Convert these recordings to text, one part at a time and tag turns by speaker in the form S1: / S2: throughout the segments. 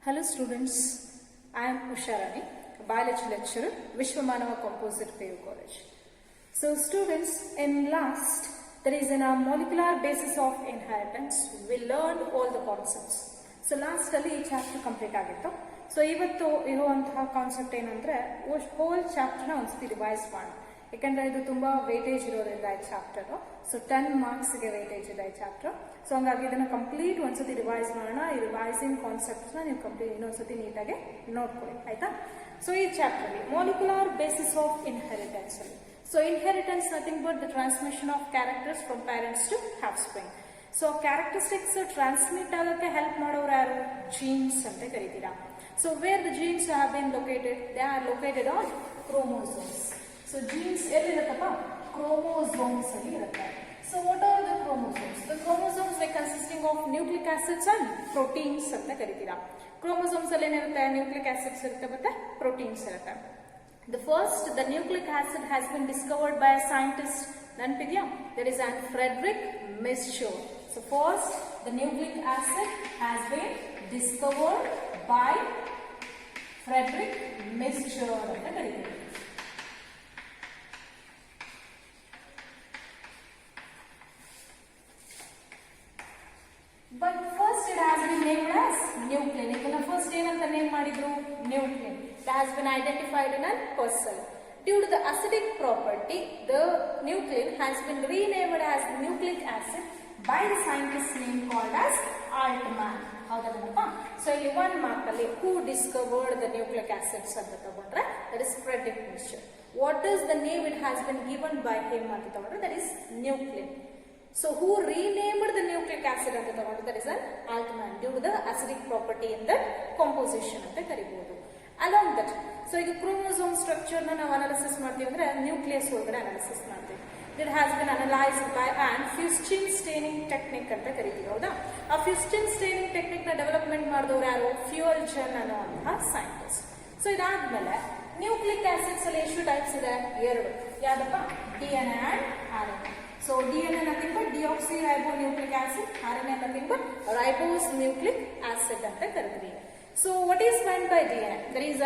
S1: Hello students, I am Usharani, biology lecturer, Vishwamanava Composite PU College. So students, in last, there is a molecular basis of inheritance. We learned all the concepts. So last ಅಲ್ಲಿ ಈ chapter complete ಆಗಿತ್ತು. So ಇವತ್ತು ಇರುವಂತಹ concept ಏನಂದ್ರೆ hole ಚಾಪ್ಟರ್ನ ಒಂದ್ಸತಿ revise ಮಾಡೋಣ. ಯಾಕಂದ್ರೆ ಇದು ತುಂಬಾ ವೇಟೇಜ್ ಇರೋದ್ರಿಂದ ಈ ಚಾಪ್ಟರ್. ಸೊ 10 ಮಾರ್ಕ್ಸ್ಗೆ ವೇಟೇಜ್ ಇದೆ ಈ ಚಾಪ್ಟರ್. ಸೊ ಹಂಗಾಗಿ ಇದನ್ನ ಕಂಪ್ಲೀಟ್ ಒಂದ್ಸತಿ ರಿವೈಸ್ ಮಾಡೋಣ. ಈ ರಿವೈಸಿಂಗ್ ಕಾನ್ಸೆಪ್ಟ್ಸ್ ನ ನೀವು ಕಂಪ್ಲೀಟ್ ಇನ್ನೊಂದ್ಸತಿ ನೀಟಾಗಿ ನೋಡ್ಕೊಳ್ಳಿ, ಆಯ್ತಾ? ಸೊ ಈ ಚಾಪ್ಟರ್ ಅಲ್ಲಿ ಮಾಲಿಕ್ಯುಲರ್ ಬೇಸಿಸ್ ಆಫ್ ಇನ್ಹೆರಿಟೆನ್ಸ್ ಅಲ್ಲಿ. So inheritance nothing but the transmission of characters from parents to offspring. So characteristics transmit ಆಗೋಕ್ಕೆ ಹೆಲ್ಪ್ ಮಾಡೋರು ಯಾರು? ಜೀನ್ಸ್ ಅಂತ ಕರಿತೀರಾ. So where the genes have been located? They are located on chromosomes. So genes ಎಲ್ಲಿರುತ್ತಪ್ಪ? Chromosomes ಅಲ್ಲಿ ಇರುತ್ತೆ. So what are the chromosomes? The chromosomes like consisting of nucleic acids and proteins ಅಂತ ಕರಿತೀರಾ. Chromosomes ಅಲ್ಲಿ ಏನಿರುತ್ತೆ? Nucleic acids ಇರುತ್ತೆ ಮತ್ತೆ proteins ಇರುತ್ತೆ. The nucleic acid has been discovered by a scientist. Nanpidya? There is an Frederick Mischur. So first, the nucleic acid has been discovered by Frederick Mischur. But first it has been named as nuclein. The first name madidru nuclein. It has been identified in a person. Due to the acidic property, the nuclein has been renamed as nucleic acid by the scientist name called as Altman. So in one mark who discovered the nucleic acids anta tagondre, that is Frederick Mischur. What is the name it has been given by him anta tagondre? That is nuclein. So who renamed the nucleic acid anta tagondre? That is an Altman, due to the acidic property in that composition anta karibodu. Along that, so ಈಗ chromosome structure ನ ನಾವು analysis ಮಾಡ್ತೀವಿ ಅಂದ್ರೆ nucleus ಒಳಗಡೆ analysis ಮಾಡ್ತೀವಿ. It has been analysed by an fuchsin staining technique ಅಂತ ಕರಿತೀವಿ, ಹೌದಾ? ಆ ಫ್ಯೂಸ್ಟಿನ್ ಸ್ಟೇನಿಂಗ್ ಟೆಕ್ನಿಕ್ ನ ಡೆವಲಪ್ಮೆಂಟ್ ಮಾಡಿದವರು ಯಾರು? ಫ್ಯೂಯಲ್ಜನ್ ಅನ್ನುವಂತಹ ಸೈಂಟಿಸ್ಟ್. ಸೊ ಇದಾದ್ಮೇಲೆ ನ್ಯೂಕ್ಲಿಕ್ ಆಸಿಡ್ಸ್ ಅಲ್ಲಿ ಎಷ್ಟು ಟೈಪ್ಸ್ ಇದೆ? ಎರಡು. ಯಾವ್ದಪ್ಪ? DNA and RNA. So DNA nothing but deoxyribonucleic acid, RNA nothing but ribose nucleic acid ಅಂತ ಕರಿತೀವಿ. So what is meant by DNA? There is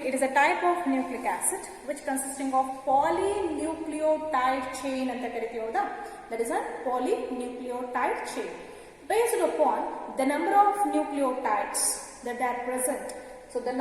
S1: it is a type of nucleic acid which consisting of polynucleotide chain anta karitivi, hauda? That is a polynucleotide chain based upon the number of nucleotides that are present. So the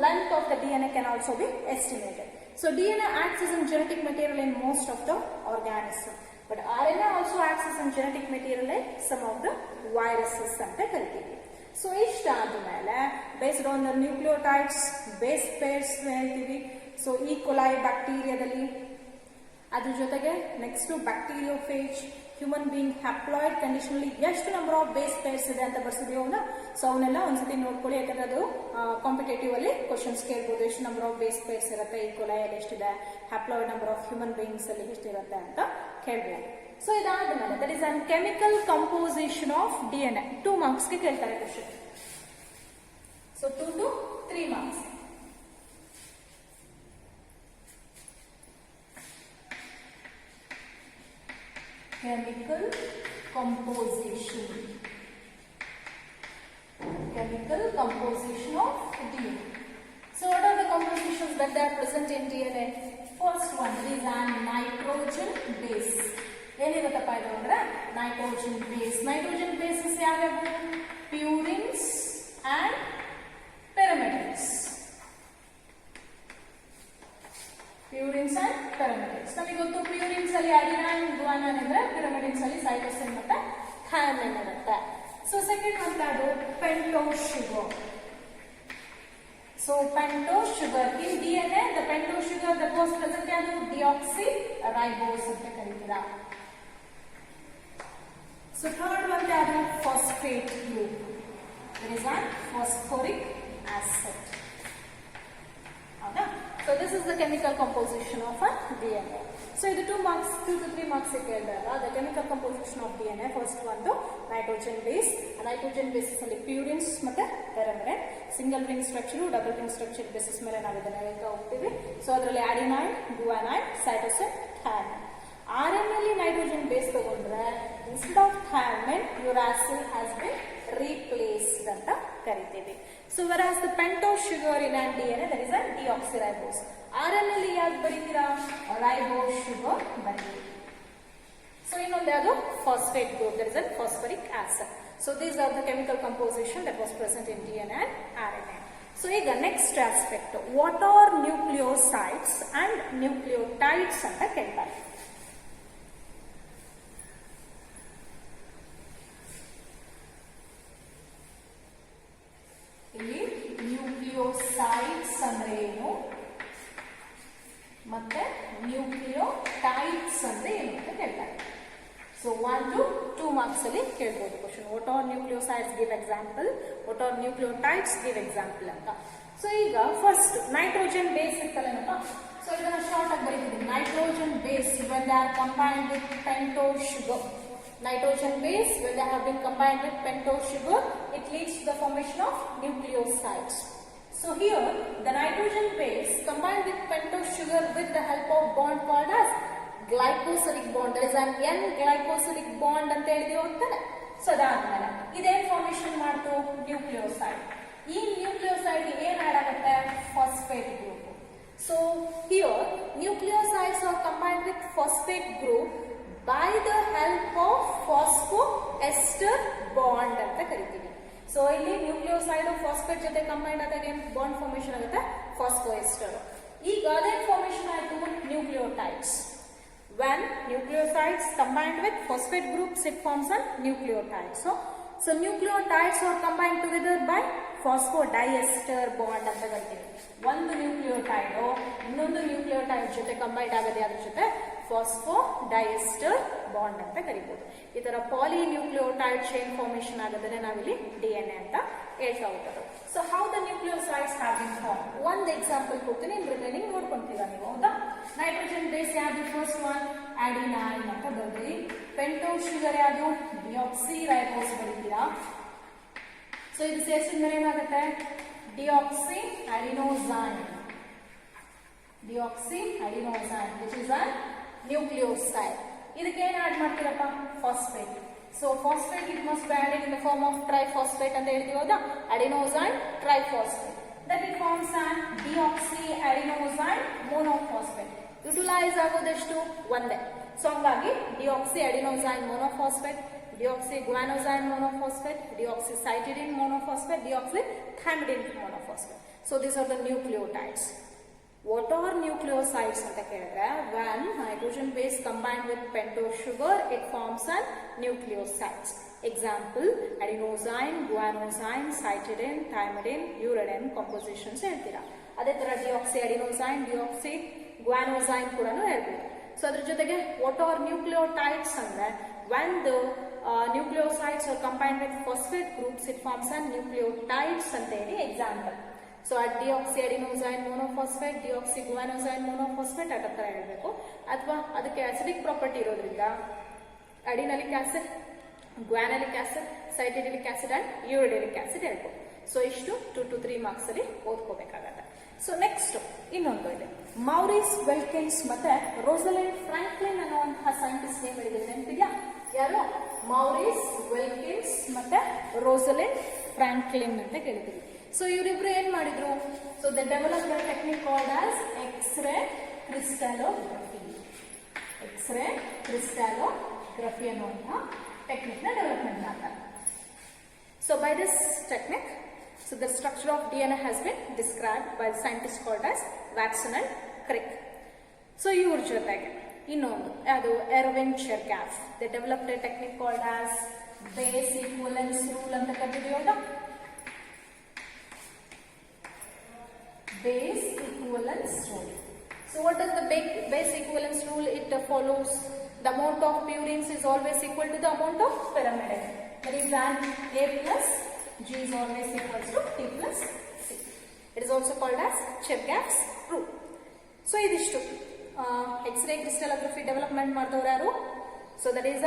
S1: length of the DNA can also be estimated. So DNA acts as a genetic material in most of the organism, but RNA also acts as a genetic material in some of the viruses anta karitivi. So ಇಷ್ಟಾದ್ಮೇಲೆ based on the nucleotides base pairs ಹೇಳ್ತೀವಿ. So E coli ಬ್ಯಾಕ್ಟೀರಿಯಾದಲ್ಲಿ, ಅದ್ರ ಜೊತೆಗೆ next bacteriophage, human being haploid ಕಂಡೀಷನಲ್ಲಿ ಎಷ್ಟು number of base pairs ಇದೆ ಅಂತ ಬರ್ಸಿದೀವಿ, ಹೌದಾ? ಸೊ ಅವನ್ನೆಲ್ಲ ಒಂದ್ಸತಿ ನೋಡ್ಕೊಳ್ಳಿ, ಯಾಕಂದ್ರೆ ಅದು ಕಾಂಪಿಟೇಟಿವ್ ಅಲ್ಲಿ ಕ್ವಶನ್ಸ್ ಕೇಳ್ಬೋದು. ಎಷ್ಟು ನಂಬರ್ ಆಫ್ ಬೇಸ್ ಪೇರ್ಸ್ ಇರುತ್ತೆ ಈ ಕೊಲೈಯಲ್ಲಿ, ಎಷ್ಟಿದೆ, haploid number of human beings ಅಲ್ಲಿ ಎಷ್ಟಿರುತ್ತೆ ಅಂತ ಕೇಳ್ಬೋದು. ಸೊ ಇದಾದ್ಮೇಲೆ that is an chemical composition of DNA. 2 ಮಾರ್ಕ್ಸ್ಗೆ ಕೇಳ್ತಾರೆ question. So 2 to 3 marks. Chemical composition of DNA. So what are the compositions that are present in DNA? First one is a nitrogen base. ಏನಿರುತ್ತಪ್ಪ ಇದು ಅಂದ್ರೆ nitrogen base. Nitrogen basis ಯಾವ್ಯಾವು? ಪ್ಯೂರಿನ್ಸ್ and ಪಿರಿಮಿಡಿನ್ಸ್. ನಮಗೆ ಗೊತ್ತು ಪ್ಯೂರಿನ್ಸ್ ಅಲ್ಲಿ adenine, ಗುಯಾನಿನ್ ಅಂದ್ರೆ ಪಿರಿಮಿಡಿನ್ಸ್ ಅಲ್ಲಿ cytosine ಮತ್ತೆ thymine ಇರುತ್ತೆ. ಸೊ ಸೆಕೆಂಡ್ ಮತ್ತೆ ಅದು pentose sugar. So pentose sugar in DNA, the pentose sugar that was present ಯಾವುದು? ಡಿಆಕ್ಸಿ ರೈಬೋಸ್ ಅಂತ ಕರೀತೀರಾ. So third one they are phosphate group. There is a phosphoric acid. Okay. So this is the chemical composition of a DNA. So the 2 to 3 marks the chemical composition of DNA. First one the nitrogen base. Nitrogen base is purines ಮತ್ತೆ pyrimidine. Single ring structure, double ring structure basis ಮೇಲೆ ನಾವು ಇದನ್ನ ಹೇಳ್ತಾ ಹೋಗ್ತೀವಿ. So ಅದರಲ್ಲಿ adenine, guanine, cytosine, thymine. RNA ಅಲ್ಲಿ nitrogen base ತಗೊಂಡ್ರೆ instead of thymine uracil has been replaced ಅಂತ ಕರಿತೀವಿ. So whereas the pentose sugar in an DNA that is a deoxyribose. RNA ಅಲ್ಲಿ ಯಾವ್ದು ಬರೀತೀರಾ? ರೈಬೋಸ್ ಶುಗರ್ ಬರೀತೀವಿ. ಸೊ ಇನ್ನೊಂದು ಯಾವುದು? Phosphate group, that is a phosphoric acid. So these are the chemical composition that was present in DNA and RNA. So ಈಗ next aspect, what are nucleosides and nucleotides ಅಂತ ಕೇಳ್ತಾರೆ. ಇಲ್ಲಿ nucleosides ಅಂದ್ರೆ ಏನು ಮತ್ತೆ ನ್ಯೂಕ್ಲಿಯೋಟೈಡ್ಸ್ ಅಂದ್ರೆ ಏನು ಅಂತ ಕೇಳ್ತಾರೆ. ಸೊ 1 to 2 ಮಾರ್ಕ್ಸ್ ಅಲ್ಲಿ ಕೇಳ್ಬೋದು question. What are nucleosides give example, what are nucleotides give example ಅಂತ. ಸೊ ಈಗ ಫಸ್ಟ್ ನೈಟ್ರೋಜನ್ ಬೇಸ್ ಇರ್ತಲ್ಲಪ್ಪ, ಸೊ ಇದನ್ನ ಶಾರ್ಟ್ ಆಗಿ ಬರೀತಿದ್ದೀನಿ. Nitrogen base when they are combined with pentose sugar, nitrogen base when they have been combined with pentose sugar, it leads to the formation of nucleosides. So here the nitrogen base combined with pentose sugar with the help of bond called as glycosidic bond. There is an N-glycosidic bond ಅಂತ ಹೇಳಿದೀವಿ ಅಂತಾನೆ. So ಅದಾದ್ಮೇಲೆ ಇದೇನ್ formation ಮಾಡ್ತು? Nucleoside. ಈ nucleoside ಏನ್ add ಆಗುತ್ತೆ? Phosphate group. So here nucleosides are combined with phosphate group by the help of phosphoester bond ಅಂತ ಕರಿತೀವಿ. ಸೊ ಇಲ್ಲಿ ನ್ಯೂಕ್ಲಿಯೋಸೈಡ್ ಫಾಸ್ಫೇಟ್ ಜೊತೆ ಕಂಬೈಂಡ್ ಆದಾಗ ಏನ್ ಬಾಂಡ್ ಫಾರ್ಮೇಶನ್ ಆಗುತ್ತೆ? ಫಾಸ್ಫೋಎಸ್ಟರ್. ಈಗ ಅದೇನ್ ಫಾರ್ಮೇಶನ್ ಆಯ್ತು? Nucleotides. when nucleosides combined with phosphate groups it forms a nucleotide. So nucleotides are combined together by phosphodiester bond ಅಂತ ಕರಿತೀವಿ. ಒಂದು ನ್ಯೂಕ್ಲಿಯೋಟೈಡ್ ಇನ್ನೊಂದು ನ್ಯೂಕ್ಲಿಯೋಟೈಡ್ ಜೊತೆ ಕಂಬೈಂಡ್ ಆಗದೆ ಅದ್ರ ಜೊತೆ ಫಾಸ್ಫೋಡೈಎಸ್ಟರ್ ಬಾಂಡ್ ಅಂತ ಕರಿಬಹುದು. ಈ ತರ ಪಾಲಿನ್ಯೂಕ್ಲಿಯೋಟೈಡ್ ಚೈನ್ ಫಾರ್ಮೇಶನ್ ಆಗೋದನ್ನೇ ನಾವಿಲ್ಲಿ DNA ಅಂತ ಹೇಳ್ತಾ ಹೋಗ್ತಾರೆ. So how the nucleosides have been form, ಒಂದು ಎಕ್ಸಾಂಪಲ್ ಕೊಡ್ತೀನಿ, ರಿಮೈನಿಂಗ್ ನೋಡ್ಕೊಂತೀರಾ ನೀವು. ಹೌದಾ? ನೈಟ್ರೋಜನ್ ಬೇಸ್ ಯಾವುದು? ಫಸ್ಟ್ ಒನ್ ಅಡಿನೈನ್ ಅಂತ ಬರ್ತೀವಿ. ಪೆಂಟೋಸ್ ಶುಗರ್ ಯಾವುದು? ಡಿಯಾಕ್ಸಿ ರೈಬೋಸ್ ಬರೀತೀರಾ. ಸೊ ಇದು ಸೇರಿಸಿದ್ರೆ ಏನಾಗುತ್ತೆ? Deoxyadenosine. Deoxyadenosine which is a nucleoside. ಇದಕ್ಕೆ ಏನು ಆಡ್ ಮಾಡ್ತೀರಪ್ಪ? ಫಾಸ್ಫೇಟ್. So phosphate it must be added in the form of triphosphate ಅಂತ ಹೇಳ್ತೀವಿ. ಹೌದಾ? Adenosine triphosphate. That it forms an deoxy ಅಡಿನೋಸೈನ್ monophosphate. Utilise ಆಗೋದೆಷ್ಟು? ಒಂದೇ. ಸೊ ಹಂಗಾಗಿ deoxyadenosine monophosphate, deoxyguanosine monophosphate, deoxycytidine monophosphate, deoxythymidine monophosphate. So these are the nucleotides. What are nucleosides ಅಂತ ಕೇಳಿದ್ರೆ when nitrogen base combined with pentose sugar it forms a nucleosides. Example adenosine, guanosine, cytidine, thymidine, uridine compositions ಹೇಳ್ತೀರಾ. ಅದೇ ತರ deoxy ಅಡಿನೋಸೈನ್, deoxy ಗ್ವಾನೋಸೈನ್ ಕೂಡ ಹೇಳ್ಬೋದು. So ಅದ್ರ ಜೊತೆಗೆ what are nucleotides ಅಂದ್ರೆ when the nucleosides are combined with phosphate groups it forms a nucleotides ಅಂತ ಹೇಳಿ example. So deoxyadenosine monophosphate, deoxyguanosine monophosphate ಆ ಥರ ಹೇಳಬೇಕು. ಅಥವಾ ಅದಕ್ಕೆ ಅಸಿಡಿಕ್ ಪ್ರಾಪರ್ಟಿ ಇರೋದ್ರಿಂದ adenylic acid, guanylic acid, cytidylic acid and uridylic acid ಹೇಳ್ಬೋದು. So ಇಷ್ಟು 2 to 3 ಮಾರ್ಕ್ಸ್ ಅಲ್ಲಿ ಓದ್ಕೋಬೇಕಾಗತ್ತೆ. ಸೊ ನೆಕ್ಸ್ಟ್ ಇನ್ನೊಂದು ಇದೆ, ಮೌರಿಸ್ ವೆಲ್ಕಿನ್ಸ್ ಮತ್ತೆ ರೋಸಲಿಂಡ್ ಫ್ರಾಂಕ್ಲಿನ್ ಅನ್ನುವಂತಹ ಸೈಂಟಿಸ್ಟ್ ನೇಮ್ ಹೇಳಿದ್ರೆ ನೆನಪಿದ್ಯಾ? ಯಾರು? ಮೌರಿಸ್ ವೆಲ್ಕಿನ್ಸ್ ಮತ್ತೆ ರೋಸಲಿಂಡ್ ಫ್ರಾಂಕ್ಲಿನ್ ಅಂತ ಕೇಳಿದ್ವಿ. ಸೊ ಇವರಿಬ್ರು ಏನ್ ಮಾಡಿದ್ರು? So the developed a technique called as X ray crystallography. X ray crystallography ಅನ್ನುವಂತಹ ಟೆಕ್ನಿಕ್ ನ ಡೆವಲಪ್ಮೆಂಟ್ ಮಾಡ್ತಾರೆ. So by this technique so the structure of DNA has been described by the scientists called as Watson and Crick. So ಇವ್ರ ಜೊತೆಗೆ ಇನ್ನೊಂದು ಅದು Erwin ಚೆರ್ಗಾಫ್. they developed a technique called as base equivalence rule ಅಂತ ಕರಿತೀವಿ. Base equivalence rule. So what does the base equivalence rule? It follows the amount of purines is always equal to the amount of pyrimidine. That is an A plus G is always equal to T plus C. It is also called as Chergaff's rule. So idishtu X-ray crystallography development ಮಾಡಿದವರು ಯಾರು? So that is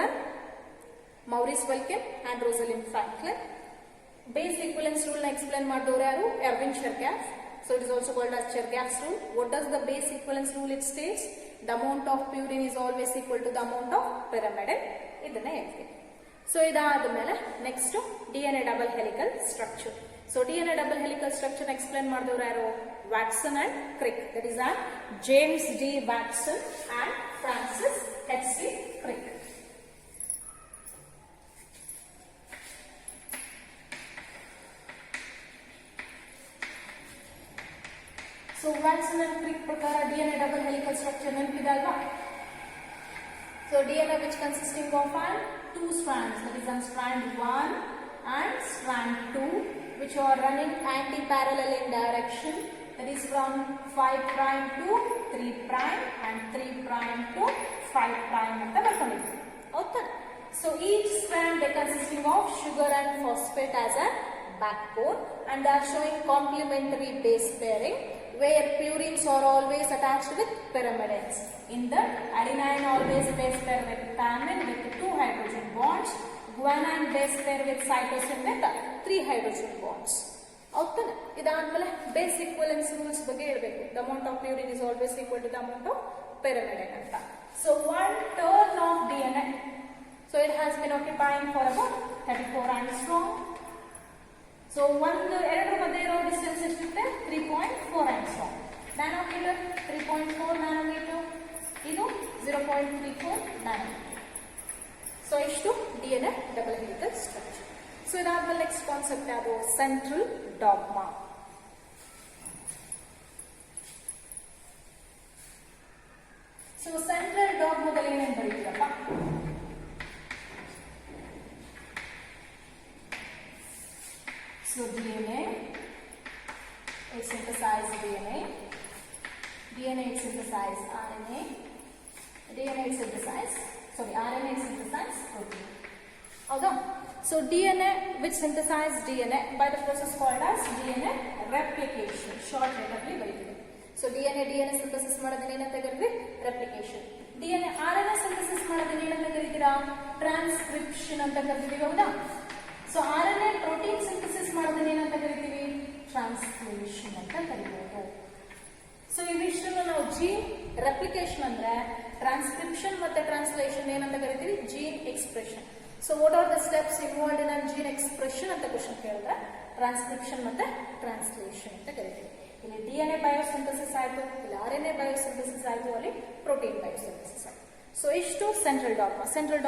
S1: Maurice Wilkin and Rosalind Franklin. Base equivalence rule na explain ಮಾಡಿದವರು ಯಾರು? Erwin Chergaff. So it is also called as Chergaff's rule. What does the base equivalence rule? It states the amount of purine is always equal to the amount of pyrimidine. ಇದನ್ನ ಹೇಳ್ತೀವಿ. So ಇದಾದ ಮೇಲೆ next DNA double helical structure. So DNA double helical structure explain ಮಾಡಿದವರು ಯಾರು? Watson and Crick. That is an James D Watson and Francis H.C. Crick. So Watson and Crick ಪ್ರಕಾರ DNA double helical structure ನೆನಪಿದೆ ಅಲ್ವಾ? So DNA which consisting of two strands, that is on strand 1 and strand 2, which are running anti-parallel in direction, that is from 5 prime to 3 prime and 3 prime to 5 prime ಅಂತ ಬರ್ಕೊಂಡಿದ್ದೀವಿ. ಹೌದಾ? So each strand they consisting of sugar and phosphate as a backbone, and they are showing complementary base pairing, where purines are always attached with pyrimidines. In the adenine always base pair with thymine with 2 hydrogen bonds, guanine base pair with cytosine with 3 hydrogen bonds. ಹೌದಾ? ಇದಾದ್ಮೇಲೆ base equivalence rules ಬಗ್ಗೆ ಹೇಳಬೇಕು. The amount of purine is always equal to the amount of pyrimidine ಅಂತ. So 1 turn of DNA, so it has been occupying for about 34 angstrom. So ಎರಡರ ಮಧ್ಯೆ ಇರೋ distance ಎಷ್ಟಿರುತ್ತೆ? 3.4 angstrom. Nanometre 3.4 nanometre, ಇದು 0.34 nanometre. So ಇಷ್ಟು DNA double helical structure. So ಇದಾದ್ಮೇಲೆ next concept ಯಾವುದು? Central dogma. So central ಡಾಗ್ಮಾದಲ್ಲಿ ಏನೇನು ಬರೀತೀರಪ್ಪ? So DNA is synthesized DNA is synthesized RNA is synthesized protein. ಹೌದಾ? So DNA which synthesized DNA by the process called as DNA replication. Short letter ಬರೀತೀವಿ. So DNA synthesis ಮಾಡೋದನ್ನ ಏನಂತ ಕರೀತೀವಿ? Replication. DNA RNA synthesis ಮಾಡೋದನ್ನ ಏನಂತ ಕರೀತೀರಾ? Transcription ಅಂತ ಕರೀತೀವಿ. ಹೌದಾ? So RNA protein synthesis ಮಾಡೋದನ್ನ ಏನಂತ ಕರಿತೀವಿ? ಟ್ರಾನ್ಸ್ಲೇಷನ್ ಅಂತ ಕರಿಬಹುದು. ಸೊ ಇವಿಷ್ಟನ್ನು ನಾವು ಜೀನ್ ರೆಪ್ಲಿಕೇಶನ್ ಅಂದ್ರೆ ಟ್ರಾನ್ಸ್ಕ್ರಿಪ್ಷನ್ ಮತ್ತೆ ಟ್ರಾನ್ಸ್ಲೇಷನ್ ಏನಂತ ಕರಿತೀವಿ? Gene expression. So what are the steps involved in gene expression ಅಂತ ಕ್ವಶನ್ ಕೇಳಿದ್ರೆ ಟ್ರಾನ್ಸ್ಕ್ರಿಪ್ಷನ್ ಮತ್ತೆ ಟ್ರಾನ್ಸ್ಲೇಷನ್ ಅಂತ ಕರಿತೀವಿ. ಇಲ್ಲಿ DNA ಬಯೋಸಿಂಥಸಿಸ್ ಆಯ್ತು, ಇಲ್ಲಿ RNA ಬಯೋಸಿಂಥಸಿಸ್ ಆಯ್ತು, ಅಲ್ಲಿ ಪ್ರೋಟೀನ್ ಬಯೋಸಿಂಥಸಿಸ್ ಆಯ್ತು. ಸೊ ಇಷ್ಟು ಸೆಂಟ್ರಲ್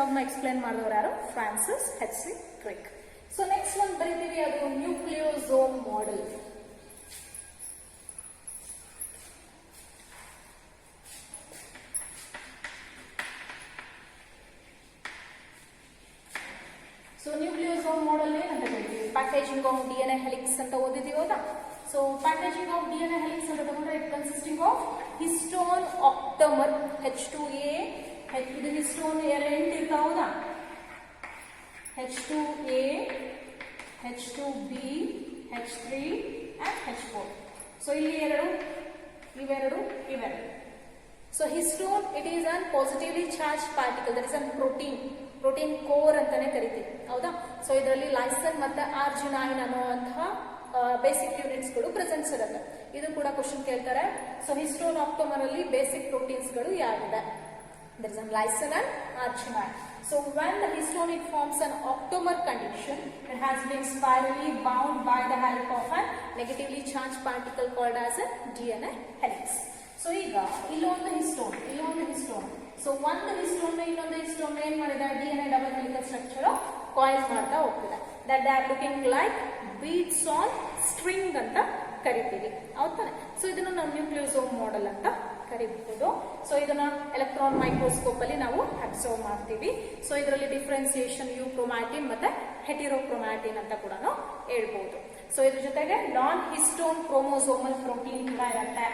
S1: ಡಾಗ್ಮಾ ಎಕ್ಸ್ಪ್ಲೇನ್ ಮಾಡಿದವರು ಯಾರು? Francis H.C. Crick. So next ಒಂದು ಬರೀತೀವಿ, ಅದು nucleosome model. So nucleosome model ಏನಂತ ಕರಿತೀವಿ? ಪ್ಯಾಕೇಜಿಂಗ್ ಆಫ್ DNA ಹೆಲಿಕ್ಸ್ ಅಂತ ಓದಿದೀವಿ. ಹೌದಾ? So packaging of DNA helix ಅಂತ ತಗೊಂಡ್ರೆ it consisting of histone ಆಕ್ಟಮರ್ H2A, ಇದು ಹಿಸ್ಟೋನ್ 2 ಇರ್ತಾವ. ಹೌದಾ? H2A, H2B, H3 and H4. So ಇಲ್ಲಿ ಇವೆರಡು. So histone it is an positively charge particle, that is an protein core ಅಂತಾನೆ ಕರಿತೀವಿ. ಹೌದಾ? ಸೊ ಇದರಲ್ಲಿ ಲೈಸನ್ ಮತ್ತೆ ಆರ್ಜಿನೈನ್ ಅನ್ನುವಂತಹ ಬೇಸಿಕ್ ಯೂನಿಟ್ಸ್ಗಳು ಪ್ರೆಸೆನ್ಸ್ ಇರುತ್ತೆ. ಇದು ಕೂಡ ಕ್ವಶನ್ ಕೇಳ್ತಾರೆ. ಸೊ ಹಿಸ್ಟೋನ್ ಆಕ್ಟೋಮರ್ ಅಲ್ಲಿ ಬೇಸಿಕ್ ಪ್ರೋಟೀನ್ಸ್ ಗಳು ಯಾವಿದೆ? There is a lysine and arginine. So when the histone it forms an octamer condition, it has been spirally bound by the help of a negatively charged particle called as a DNA helix. So ಈಗ ಇಲ್ಲೊಂದು histone. So ಒಂದು histone ಇನ್ನೊಂದು histone ಏನ್ ಮಾಡಿದ? DNA double helical structure coil ಮಾಡ್ತಾ ಹೋಗ್ತಿದೆ. That they are looking like beads on string ಅಂತ ಕರಿತೀವಿ. ಹೌದಾ? ಸೊ ಇದನ್ನ ನಾವು ನ್ಯೂಕ್ಲಿಯೋಸೋಮ್ ಮಾಡೆಲ್ ಅಂತ ಕರಿಬಹುದು. ಸೊ ಇದನ್ನ ಎಲೆಕ್ಟ್ರಾನ್ ಮೈಕ್ರೋಸ್ಕೋಪ್ ಅಲ್ಲಿ ನಾವು ಅಬ್ಸರ್ವ್ ಮಾಡ್ತೀವಿ. ಸೊ ಇದರಲ್ಲಿ ಡಿಫ್ರೆನ್ಸಿಯೇಷನ್ ಯುಕ್ರೋಮ್ಯಾಟಿನ್ ಮತ್ತೆ ಹೆಟಿರೋಕ್ರೋಮ್ಯಾಟಿನ್ ಅಂತ ಕೂಡ ಹೇಳ್ಬಹುದು. ಸೊ ಇದ್ರ ಜೊತೆಗೆ ನಾನ್ ಹಿಸ್ಟೋನ್ ಕ್ರೋಮೋಸೋಮಲ್ ಪ್ರೋಟೀನ್ ಕೂಡ ಇರುತ್ತೆ.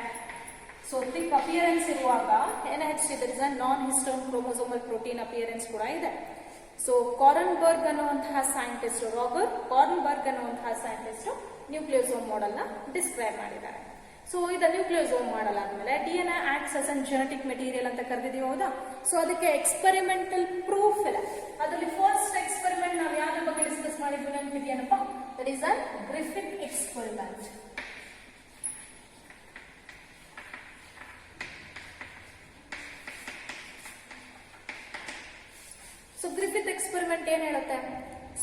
S1: ಸೊ ಥಿಕ್ ಅಪಿಯರೆನ್ಸ್ ಇರುವಾಗ NH ಇದರ ನಾನ್ ಹಿಸ್ಟೋನ್ ಕ್ರೋಮೋಸೋಮಲ್ ಪ್ರೋಟೀನ್ ಅಪಿಯರೆನ್ಸ್ ಕೂಡ ಇದೆ. ಸೊ ಕಾರನ್ಬರ್ಗ್ ಅನ್ನುವಂತಹ ಸೈಂಟಿಸ್ಟ್, ರಾಬರ್ಟ್ ಕಾರನ್ಬರ್ಗ್ ಅನ್ನುವಂತಹ ಸೈಂಟಿಸ್ಟ್ ನ್ಯೂಕ್ಲಿಯೋಸೋಮ್ ಮಾಡೆಲ್ ನ ಡಿಸ್ಕ್ರೈಬ್ ಮಾಡಿದ್ದಾರೆ. ಸೊ ಇದು ನ್ಯೂಕ್ಲಿಯೋಸೋಮ್ ಮಾಡೆಲ್ ಆದ್ಮೇಲೆ DNA acts as an genetic material ಅಂತ ಕರೆದಿದ್ದೀವಿ. ಹೌದಾ? ಸೊ ಅದಕ್ಕೆ ಎಕ್ಸ್ಪೆರಿಮೆಂಟಲ್ ಪ್ರೂಫ್ ಇದೆ. ಅದರಲ್ಲಿ ಫಸ್ಟ್ ಎಕ್ಸ್ಪೆರಿಮೆಂಟ್ ನಾವು ಯಾವ್ದ್ರ ಬಗ್ಗೆ ಡಿಸ್ಕಸ್ ಮಾಡಿದ್ವಿ ನೆನಪಿದೆಯೇನಪ್ಪ? That is an Griffith experiment. So Griffith experiment ಏನ್ ಹೇಳುತ್ತೆ?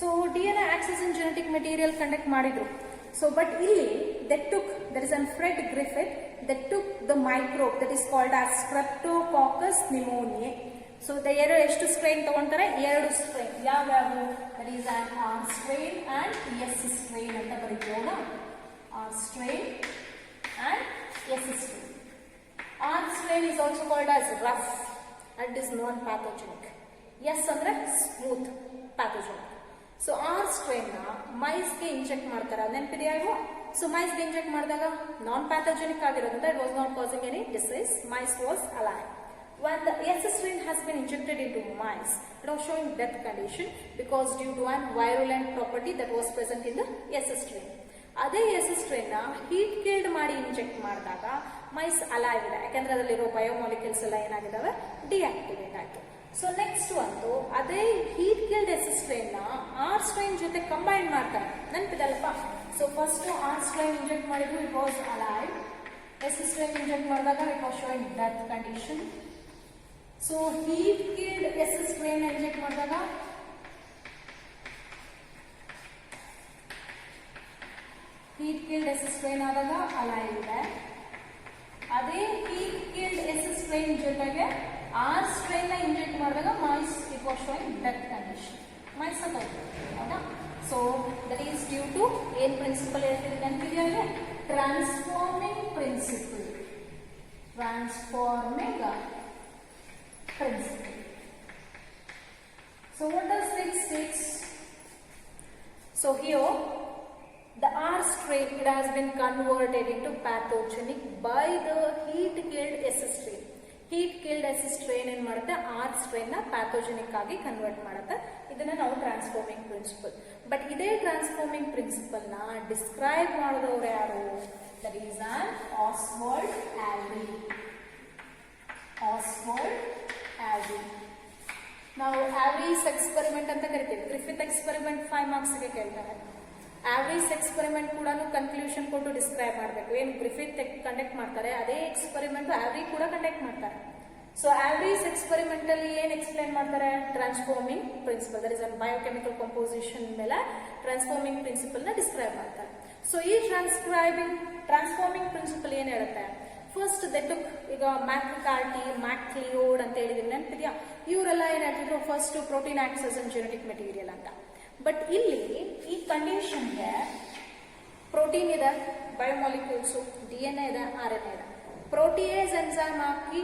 S1: So DNA access in genetic material conduct ಮಾಡಿದ್ರು. ಸೊ ಬಟ್ ಇಲ್ಲಿ there is a Fred Griffith that took the microbe that is called as Streptococcus pneumoniae. So ಎಷ್ಟು strain ತಗೊಂತಾರೆ? 2 strain. ಯಾವ್ಯಾವು? That is on R strain and S strain ಅಂತ ಬರೀತೀವಲ್ಲ. R strain and S strain. R strain is also called as rough and is non-pathogenic. S ಅಂದ್ರೆ smooth, pathogenic. So R strain ನ ಮೈಸ್ಗೆ inject ಮಾಡ್ತಾರೆ, ನೆನಪಿದೆಯಾ? So ಮೈಸ್ಗೆ inject ಮಾಡಿದಾಗ ನಾನ್ pathogenic ಆಗಿರೋದ್ರಿಂದ it was not causing any disease. Mice was alive. When the S strain has been injected into mice, it was showing death condition because due to an virulent property that was present in the S strain. ಅದೇ S strain ನ heat killed ಮಾಡಿ inject ಮಾಡಿದಾಗ mice alive ಇದೆ, ಯಾಕಂದ್ರೆ ಅದರಲ್ಲಿರೋ biomolecules ಎಲ್ಲ ಏನಾಗಿದ್ದಾವೆ? Deactivate ಆಯ್ತು. So next ಒಂದು ಅದೇ heat killed S strain ನ R strain ಜೊತೆ ಕಂಬೈನ್ ಮಾಡ್ತಾರೆ, ನೆನಪಿದಲ್ಲಪ್ಪ? So first R strain inject ಮಾಡಿದ್ರು, it was alive. S strain inject ಮಾಡಿದಾಗ it was showing death condition. So heat killed S strain inject ಮಾಡಿದಾಗ heat killed S strain ಆದಾಗ alive ಇದೆ. ಅದೇ heat killed S strain ಜೊತೆಗೆ R strain ನ inject ಮಾಡಿದಾಗ mice it was showing death condition. Mice ಸತ್ತೋಯ್ತು, ಹೌದಾ? So that is due to ಏನ್ ಪ್ರಿನ್ಸಿಪಲ್ ಹೇಳ್ತಿದೆ ನೆನಪಿದೆಯಾ? Transforming principle. Transforming principle. So what does this states? So here the R strain, it has been converted into pathogenic by the heat killed S strain. Heat killed S strain ಏನು ಮಾಡುತ್ತೆ? R strain ನ pathogenic ಆಗಿ convert ಮಾಡುತ್ತೆ. ಇದನ್ನ ನಾವು transforming principle. But ಇದೇ transforming principle ನ describe ಮಾಡಿದವರು ಯಾರು? That is an Oswald Avery. Oswald Avery. ನಾವು ಆವ್ರೀಸ್ ಎಕ್ಸ್ಪೆರಿಮೆಂಟ್ ಅಂತ ಕರಿತೀವಿ. ಗ್ರಿಫಿತ್ ಎಕ್ಸ್ಪೆರಿಮೆಂಟ್ 5 ಮಾರ್ಕ್ಸ್ಗೆ ಕೇಳ್ತಾರೆ. ಆವ್ರೀಸ್ ಎಕ್ಸ್ಪೆರಿಮೆಂಟ್ ಕೂಡ ಕನ್ಕ್ಲೂಷನ್ ಕೊಟ್ಟು ಡಿಸ್ಕ್ರೈಬ್ ಮಾಡಬೇಕು. ಏನು ಗ್ರಿಫಿತ್ ಕಂಡಕ್ಟ್ ಮಾಡ್ತಾರೆ ಅದೇ ಎಕ್ಸ್ಪೆರಿಮೆಂಟ್ ಆವ್ರಿ ಕೂಡ ಕಂಡಕ್ಟ್ ಮಾಡ್ತಾರೆ. ಸೊ ಆವ್ರೀಸ್ ಎಕ್ಸ್ಪೆರಿಮೆಂಟ್ ಅಲ್ಲಿ ಏನ್ ಎಕ್ಸ್ಪ್ಲೈನ್ ಮಾಡ್ತಾರೆ? Transforming principal, that is an biochemical composition ಮೇಲೆ ಟ್ರಾನ್ಸ್ಫಾರ್ಮಿಂಗ್ ಪ್ರಿನ್ಸಿಪಲ್ ನ ಡಿಸ್ಕ್ರೈಬ್ ಮಾಡ್ತಾರೆ. ಸೊ ಈ ಟ್ರಾನ್ಸ್ಫಾರ್ಮಿಂಗ್ ಪ್ರಿನ್ಸಿಪಲ್ ಏನ್ ಹೇಳುತ್ತೆ? ಫಸ್ಟ್ ದೆಟುಕ್, ಈಗ ಮ್ಯಾಕ್ಕಾರ್ಟಿ, ಮ್ಯಾಕ್ಲಿಯೋಡ್ ಅಂತ ಹೇಳಿದ್ರೆ ನೆನಪಿದ್ಯಾ? ಇವರೆಲ್ಲ ಏನ್ ಹೇಳ್ತಿದ್ರು? First protein access in genetic material ಅಂತ. ಬಟ್ ಇಲ್ಲಿ ಈ ಕಂಡೀಷನ್ಗೆ ಪ್ರೋಟೀನ್ ಇದೆ, ಬಯೋಮಾಲಿಕ್ಯೂಲ್ಸ್, DNA ಇದೆ, RNA ಇದೆ. ಪ್ರೋಟಿಯೇಸ್ ಎನ್ಸೈಮ್ ಹಾಕಿ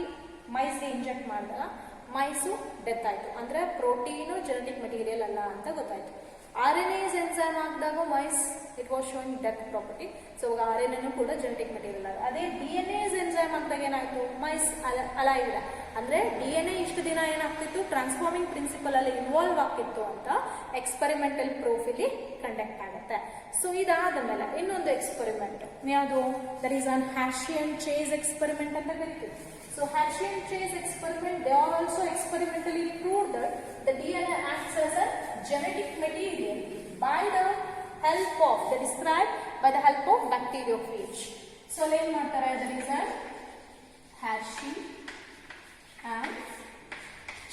S1: ಮೈಸ್ಗೆ ಇಂಜೆಕ್ಟ್ ಮಾಡಿದಾಗ ಮೈಸು ಡೆತ್ ಆಯ್ತು. ಅಂದ್ರೆ ಪ್ರೋಟೀನು ಜೆನೆಟಿಕ್ ಮೆಟೀರಿಯಲ್ ಅಲ್ಲ ಅಂತ ಗೊತ್ತಾಯ್ತು. RNase ಎನ್ಸೈಮ್ ಹಾಕಿದಾಗ mice it was showing death property. So RNA ಕೂಡ ಜೆನೆಟಿಕ್ ಮೆಟೀರಿಯಲ್ ಆಗ. ಅದೇ DNA ಎನ್ಸೈಮ್ ಹಾಕಿದಾಗ ಏನಾಯ್ತು? ಮೈಸ್ ಅಲೈವ್ ಇದೆ. ಅಂದ್ರೆ DNA ಇಷ್ಟು ದಿನ ಏನಾಗ್ತಿತ್ತು? ಟ್ರಾನ್ಸ್ಫಾರ್ಮಿಂಗ್ ಪ್ರಿನ್ಸಿಪಲ್ ಅಲ್ಲಿ ಇನ್ವಾಲ್ವ್ ಆಗ್ತಿತ್ತು ಅಂತ ಎಕ್ಸ್ಪೆರಿಮೆಂಟಲ್ ಪ್ರೂಫ್ ಇಲ್ಲಿ ಕಂಡಕ್ಟ್ ಆಗುತ್ತೆ. ಸೊ ಇದಾದ ಮೇಲೆ ಇನ್ನೊಂದು ಎಕ್ಸ್ಪೆರಿಮೆಂಟ್ ಯಾವುದು? That is an Hershey and Chase experiment ಅಂತ ಕರಿತೀವಿ. So Hershey Chase experiment, they are also experimentally proved that the DNA acts as a genetic material by the help of, they described by the help of bacteriophage. So ಏನು ಮಾಡ್ತಾರೆ? that is a Hershey and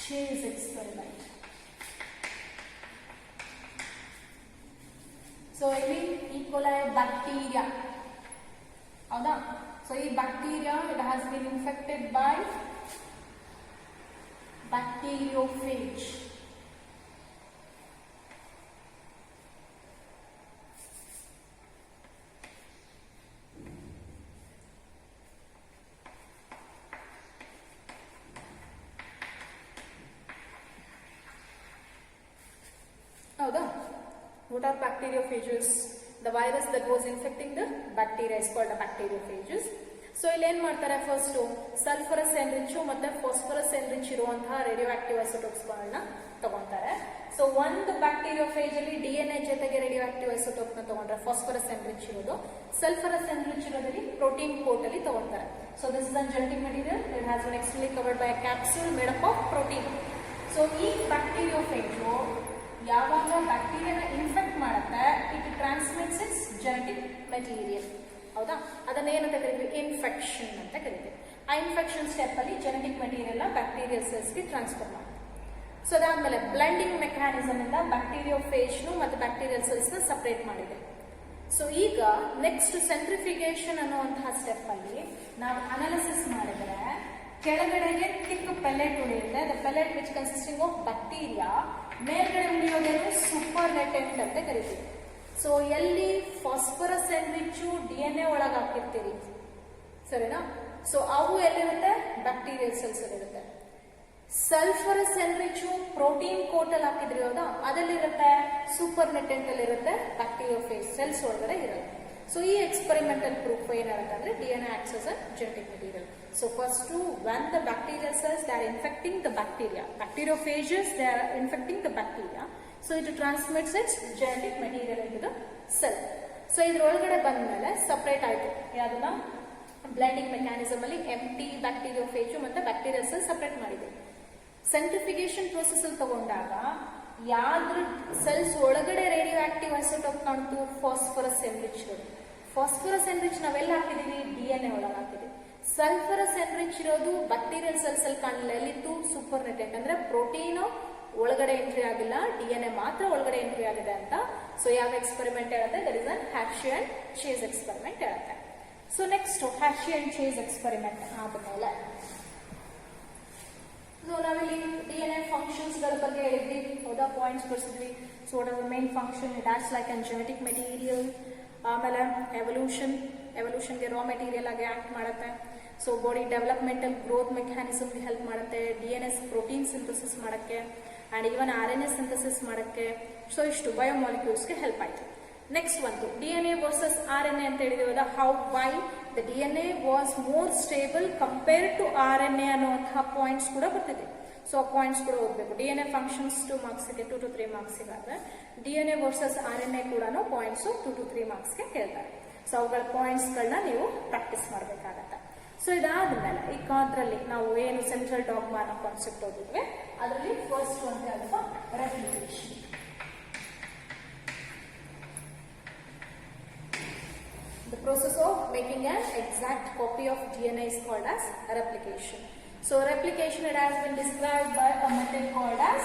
S1: Chase experiment. So ಇಲ್ಲಿ E. coli bacteria, ಹೌದಾ? So, this bacteria, it has been infected by bacteriophage. Howda? What are bacteriophages? The virus that was infecting the bacteria is called a bacteriophages. So ಇಲ್ಲಿ ಏನ್ ಮಾಡ್ತಾರೆ? First ಸಲ್ಫರಸ್ enrich ಮತ್ತೆ phosphorus enrich ಇರುವಂತಹ radio active isotopes ಗಳನ್ನ ತಗೊಂತಾರೆ. So ಒಂದು ಬ್ಯಾಕ್ಟೀರಿಯೋಫೇಜ್ ಅಲ್ಲಿ DNA ಜೊತೆಗೆ ರೇಡಿಯೋ ಆಕ್ಟಿವ್ ಐಸೋಟೋಪ್ ನ ತಗೊಂಡ್ರೆ ಫಾಸ್ಫರಸ್ ಎನ್ರಿಚ್ ಇರೋದು, ಸಲ್ಫರಸ್ ಎನ್ರಿಚ್ ಇರೋದ್ರಲ್ಲಿ ಪ್ರೋಟೀನ್ ಕೋಟ್ ಅಲ್ಲಿ ತಗೊಂತಾರೆ. So this is an genetic material. It has been externally covered by a capsule made up of protein. So ಈ ಬ್ಯಾಕ್ಟೀರಿಯೋಫೇಜ್ ಯಾವಾಗ ಬ್ಯಾಕ್ಟೀರಿಯಾನ ಇನ್ಫೆಕ್ಟ್ ಮಾಡುತ್ತೆ, it transmits its genetic material. ಹೌದಾ? ಅದನ್ನ ಏನಂತ ಕರಿತೀವಿ? ಇನ್ಫೆಕ್ಷನ್ ಅಂತ ಕರಿತೀವಿ. ಆ ಇನ್ಫೆಕ್ಷನ್ ಸ್ಟೆಪ್ ಅಲ್ಲಿ ಜೆನೆಟಿಕ್ ಮೆಟೀರಿಯಲ್ ಬ್ಯಾಕ್ಟೀರಿಯಲ್ ಸೆಲ್ಸ್ ಗೆ ಟ್ರಾನ್ಸ್ಫರ್ ಮಾಡುತ್ತೆ. ಸೊ ಅದಾದ್ಮೇಲೆ ಬ್ಲೆಂಡಿಂಗ್ ಮೆಕ್ಯಾನಿಸಮ್ ಇಂದ ಬ್ಯಾಕ್ಟೀರಿಯೋಫೇಜ್ ಮತ್ತು ಬ್ಯಾಕ್ಟೀರಿಯಲ್ ಸೆಲ್ಸ್ ನ ಸಪರೇಟ್ ಮಾಡಿದೆ. ಸೊ ಈಗ ನೆಕ್ಸ್ಟ್ ಸೆಂಟ್ರಿಫಿಗೇಷನ್ ಅನ್ನುವಂತಹ ಸ್ಟೆಪ್ ಅಲ್ಲಿ ನಾವು ಅನಾಲಿಸಿಸ್ ಮಾಡಿದ್ರೆ ಕೆಳಗಡೆಗೆ ಥಿಕ್ ಪೆಲೆಟ್ ಉಳಿಯುತ್ತೆ. The pellet which consisting of bacteria, ಮೇಲ್ಗಡೆ ಉಳಿಯೋದೇನು ಸೂಪರ್ ಲೆಟೆಂಟ್ ಅಂತ ಕರಿತೀವಿ. ಸೊ ಎಲ್ಲಿ ಫಾಸ್ಫರಸ್ ಎನ್ರಿಚ್ DNA ಒಳಗೆ ಹಾಕಿರ್ತೀವಿ, ಸರಿನಾ? ಸೊ ಅವು ಎಲ್ಲಿರುತ್ತೆ? ಬ್ಯಾಕ್ಟೀರಿಯಲ್ ಸೆಲ್ಸ್ ಅಲ್ಲಿ ಇರುತ್ತೆ. ಸಲ್ಫರಸ್ ಎನ್ರಿಚ್ ಪ್ರೋಟೀನ್ ಕೋಟ್ ಅಲ್ಲಿ ಹಾಕಿದ್ರಿ ಹೌದಾ, ಅದಲ್ಲಿರುತ್ತೆ ಸೂಪರ್ ನೆಟೆಂಟ್ ಅಲ್ಲಿ ಇರುತ್ತೆ, ಬ್ಯಾಕ್ಟೀರಿಯೋಫೇಜ್ ಸೆಲ್ಸ್ ಒಳಗಡೆ ಇರುತ್ತೆ. ಸೊ ಈ ಎಕ್ಸ್ಪೆರಿಮೆಂಟಲ್ ಪ್ರೂಫ್ ಏನ್ ಹೇಳುತ್ತೆ ಅಂದ್ರೆ DNA acts as a genetic material. So first when the bacterial cells they are infecting the bacteria, bacteriophages they are infecting the bacteria, so it transmits its genetic material into the cell. So ಇದ್ರ ಒಳಗಡೆ ಬಂದ್ಮೇಲೆ separate ಆಯ್ತು ಯಾವ್ದನ್ನ blending mechanism ಅಲ್ಲಿ ಎಂಟಿ ಬ್ಯಾಕ್ಟೀರಿಯೋಫೇಜ್ ಮತ್ತೆ bacterial cell separate ಮಾಡಿದೆ. ಸೆಂಟ್ರಿಫಿಗೇಷನ್ process ಅಲ್ಲಿ ತಗೊಂಡಾಗ ಯಾವ್ದ್ರ ಸೆಲ್ಸ್ ಒಳಗಡೆ ರೇಡಿಯೋ ಆಕ್ಟಿವ್ ಐಸೋಟೋಪ್ ಕಾಣ್ತು? Phosphorus enrich. ಫಾಸ್ಫರಸ್ ಎನ್ರಿಚ್ ನಾವೆಲ್ಲ ಹಾಕಿದೀವಿ? DNA ಒಳಗೆ ಹಾಕಿದೀವಿ. ಸಲ್ಫರಸ್ ಎನ್ರಿಚ್ ಇರೋದು ಬ್ಯಾಕ್ಟೀರಿಯಲ್ ಸೆಲ್ಸ್ ಅಲ್ಲಿ ಕಾಣಲಿಲ್ಲ, ಎಲ್ಲಿತ್ತು? ಸೂಪರ್ ನೆಟೆಂಟ್. ಅಂದ್ರೆ ಪ್ರೋಟೀನ್ ಒಳಗಡೆ ಎಂಟ್ರಿ ಆಗಿಲ್ಲ, DNA ಮಾತ್ರ ಒಳಗಡೆ ಎಂಟ್ರಿ ಆಗಿದೆ ಅಂತ. ಸೊ ಯಾವ ಎಕ್ಸ್ಪೆರಿಮೆಂಟ್ ಹೇಳುತ್ತೆ? That is an Hershey and Chase experiment ಹೇಳುತ್ತೆ. So next Hershey and Chase experiment ಆದ್ಮೇಲೆ ನಾವಿಲ್ಲಿ DNA ಫಂಕ್ಷನ್ಸ್ ಗಳ ಬಗ್ಗೆ ಹೇಳಿದ್ವಿ ಹೌದಾ, ಪಾಯಿಂಟ್ಸ್ ಬರ್ಸಿದ್ವಿ. So what are the main function? It acts like an genetic material. ಆಮೇಲೆ ಎವಲ್ಯೂಷನ್ಗೆ ರಾ ಮೆಟೀರಿಯಲ್ ಆಗಿ ಆಕ್ಟ್ ಮಾಡುತ್ತೆ. ಸೊ ಬಾಡಿ ಡೆವಲಪ್ಮೆಂಟಲ್ ಗ್ರೋತ್ ಮೆಕ್ಯಾನಿಸಮ್ಗೆ ಹೆಲ್ಪ್ ಮಾಡುತ್ತೆ. DNA ಪ್ರೋಟೀನ್ ಸಿಂಥಸಿಸ್ ಮಾಡಕ್ಕೆ ಅಂಡ್ ಈವನ್ RNA ಸಿಂಥಸಿಸ್ ಮಾಡಕ್ಕೆ. ಸೊ ಇಷ್ಟು ಬಯೋಮಾಲಿಕ್ಯೂಲ್ಸ್ಗೆ ಹೆಲ್ಪ್ ಆಯ್ತು. ನೆಕ್ಸ್ಟ್ ಒಂದು DNA ವರ್ಸಸ್ RNA ಅಂತ ಹೇಳಿದೀವಲ್ಲ, how why the DNA was more stable compare to RNA ಅನ್ನುವಂತಹ ಪಾಯಿಂಟ್ಸ್ ಕೂಡ ಬರ್ತಿದೆ. ಸೊ ಆ ಪಾಯಿಂಟ್ಸ್ ಕೂಡ ಓದಬೇಕು. DNA ಫಂಕ್ಷನ್ಸ್ 2 ಮಾರ್ಕ್ಸ್ಗೆ 2 to 3 ಮಾರ್ಕ್ಸ್ಗಾದ್ರೆ DNA ವರ್ಸಸ್ RNA ಕೂಡ ಪಾಯಿಂಟ್ಸ್ 2 to 3 ಮಾರ್ಕ್ಸ್ಗೆ ಕೇಳ್ತಾರೆ. ಸೊ ಅವುಗಳ ಪಾಯಿಂಟ್ಸ್ ಗಳನ್ನ ನೀವು ಪ್ರಾಕ್ಟೀಸ್ ಮಾಡಬೇಕಾಗತ್ತೆ. ಸೊ ಇದಾದ್ಮೇಲೆ ಈ ಕಾದ್ರಲ್ಲಿ ನಾವು ಏನು ಸೆಂಟ್ರಲ್ ಡಾಗ್ಮಾ ಅನ್ನೋ ಕಾನ್ಸೆಪ್ಟ್ ಓದಿದ್ವಿ, ಅದರಲ್ಲಿ ಫಸ್ಟ್ ಒಂದು ಯಾವ್ದಪ್ಪ? Replication. The process of making an exact copy of DNA is called as replication. So replication, it has been described by a method called as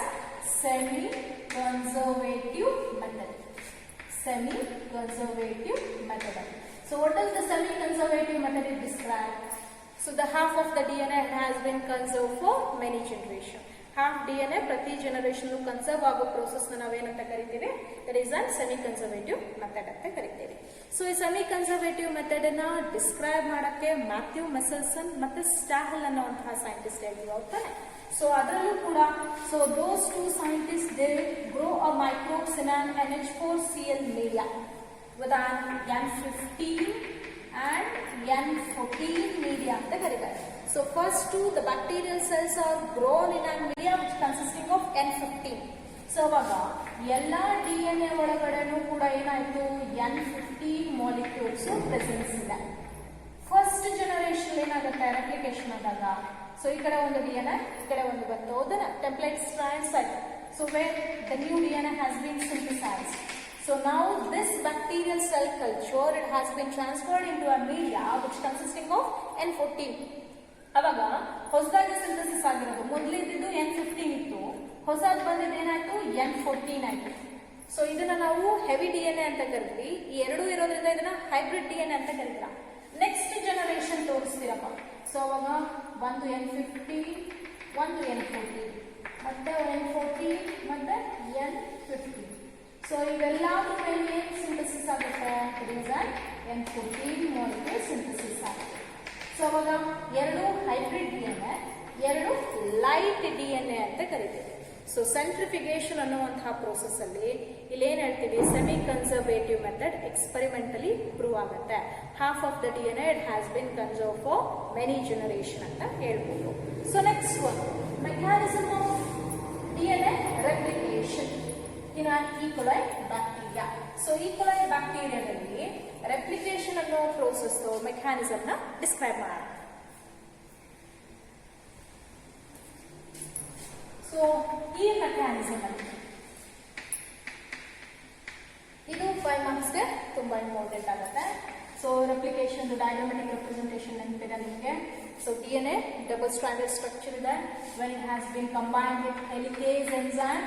S1: semi-conservative method. Semi-conservative method. So what does the semi-conservative method describe? So the half of the DNA has been conserved for many generations. Half DNA ಪ್ರತಿ generation conserve ಆಗೋ process ನಾವೇನಂತ ಕರಿತೀವಿ? That is an semi conservative method ಅಂತ ಕರಿತೀವಿ. So ಈ semi conservative method ನ describe ಮಾಡಕ್ಕೆ Matthew ಮೆಸಲ್ಸನ್ ಮತ್ತೆ ಸ್ಟಾಹಲ್ ಅನ್ನುವಂತಹ ಸೈಂಟಿಸ್ಟ್ ಹೋಗ್ತಾರೆ. ಸೊ ಅದರಲ್ಲೂ ಕೂಡ so those 2 scientists they grow a microbes in an NH4Cl media with an N15 and N14 media ಅಂತ ಕರೀತಾರೆ. So first two, the bacterial cells are grown in a media which consisting of N15. So ಅವಾಗ ಎಲ್ಲಾ DNA ಒಳಗಡೆನೂ ಕೂಡ ಏನಾಯ್ತು? N15 molecules presence ಇದೆ. First generation ಏನಾಗುತ್ತೆ? Replication ಆದಾಗ so ಈ ಕಡೆ ಒಂದು DNA, ಈ ಕಡೆ ಒಂದು ಬಂತು ಹೌದಾ, ಟೆಂಪ್ಲೇಟ್ ಸ್ಟ್ರಾಂಡ್ಸ್ ಆಯ್ತು. So where the new DNA has been synthesised. So now this bacterial cell culture, it has been transferred into a media which consisting of N14. ಅವಾಗ ಹೊಸದಾಗಿ ಸಿಂಥಸಿಸ್ ಆಗಿರೋದು, ಮೊದಲಿದ್ದು N15 ಇತ್ತು, ಹೊಸದು ಬಂದಿದ್ದು ಏನಾಯ್ತು? N14 ಆಯ್ತು. ಸೊ ಇದನ್ನ ನಾವು ಹೆವಿ DNA ಅಂತ ಕರಿತೀವಿ. ಈ ಎರಡು ಇರೋದ್ರಿಂದ ಇದನ್ನ ಹೈಬ್ರಿಡ್ DNA ಅಂತ ಕರಿತೀರ. ನೆಕ್ಸ್ಟ್ ಜನರೇಷನ್ ತೋರಿಸ್ತೀರಪ್ಪ. ಸೊ ಅವಾಗ ಒಂದು N15, ಒಂದು N14, ಮತ್ತೆ N14 ಮತ್ತೆ N15. ಸೊ ಇವೆಲ್ಲದರ ಮೇಲೆ ಏನು ಸಿಂಥಸಿಸ್ ಆಗುತ್ತೆ? N14 ಮಾಲಿಕ್ಯೂಲ್ ಸಿಂಥಸಿಸ್ ಆಗುತ್ತೆ. ಸೊ ಅವಾಗ ಎರಡು ಹೈಬ್ರಿಡ್ DNA, ಎರಡು ಲೈಟ್ DNA ಅಂತ ಕರಿತೀವಿ. ಸೊ ಸೆಂಟ್ರಿಫಿಗೇಷನ್ ಅನ್ನುವಂತಹ ಪ್ರೋಸೆಸ್ ಅಲ್ಲಿ ಇಲ್ಲೇನ್ ಹೇಳ್ತೀವಿ? ಸೆಮಿ ಕನ್ಸರ್ವೇಟಿವ್ ಮೆಥಡ್ ಎಕ್ಸ್ಪೆರಿಮೆಂಟಲಿ ಪ್ರೂವ್ ಆಗುತ್ತೆ. Half of the DNA it has been conserved for many generation ಅಂತ ಹೇಳ್ಬೋದು. So next one mechanism of DNA replication in an E. coli bacteria. ಸೊ E. coli ಬ್ಯಾಕ್ಟೀರಿಯಾದಲ್ಲಿ replication ಅನ್ನೋ process mechanism ನ describe ಮಾಡೋಣ. So ಈ mechanism ಅಲ್ಲಿ ಇದು 5 ಮಾರ್ಕ್ಸ್ಗೆ ತುಂಬಾ ಇಂಪಾರ್ಟೆಂಟ್ ಆಗುತ್ತೆ. ಸೊ ರೆಪ್ಲಿಕೇಶನ್ ಡಯಾಗ್ರಾಮ್ಯಾಟಿಕ್ ರೆಪ್ರೆಸೆಂಟೇಷನ್ ನೆನಪಿದೆ ನಿಮಗೆ. So DNA double stranded structure ಇದೆ. When it has been combined with helicase enzyme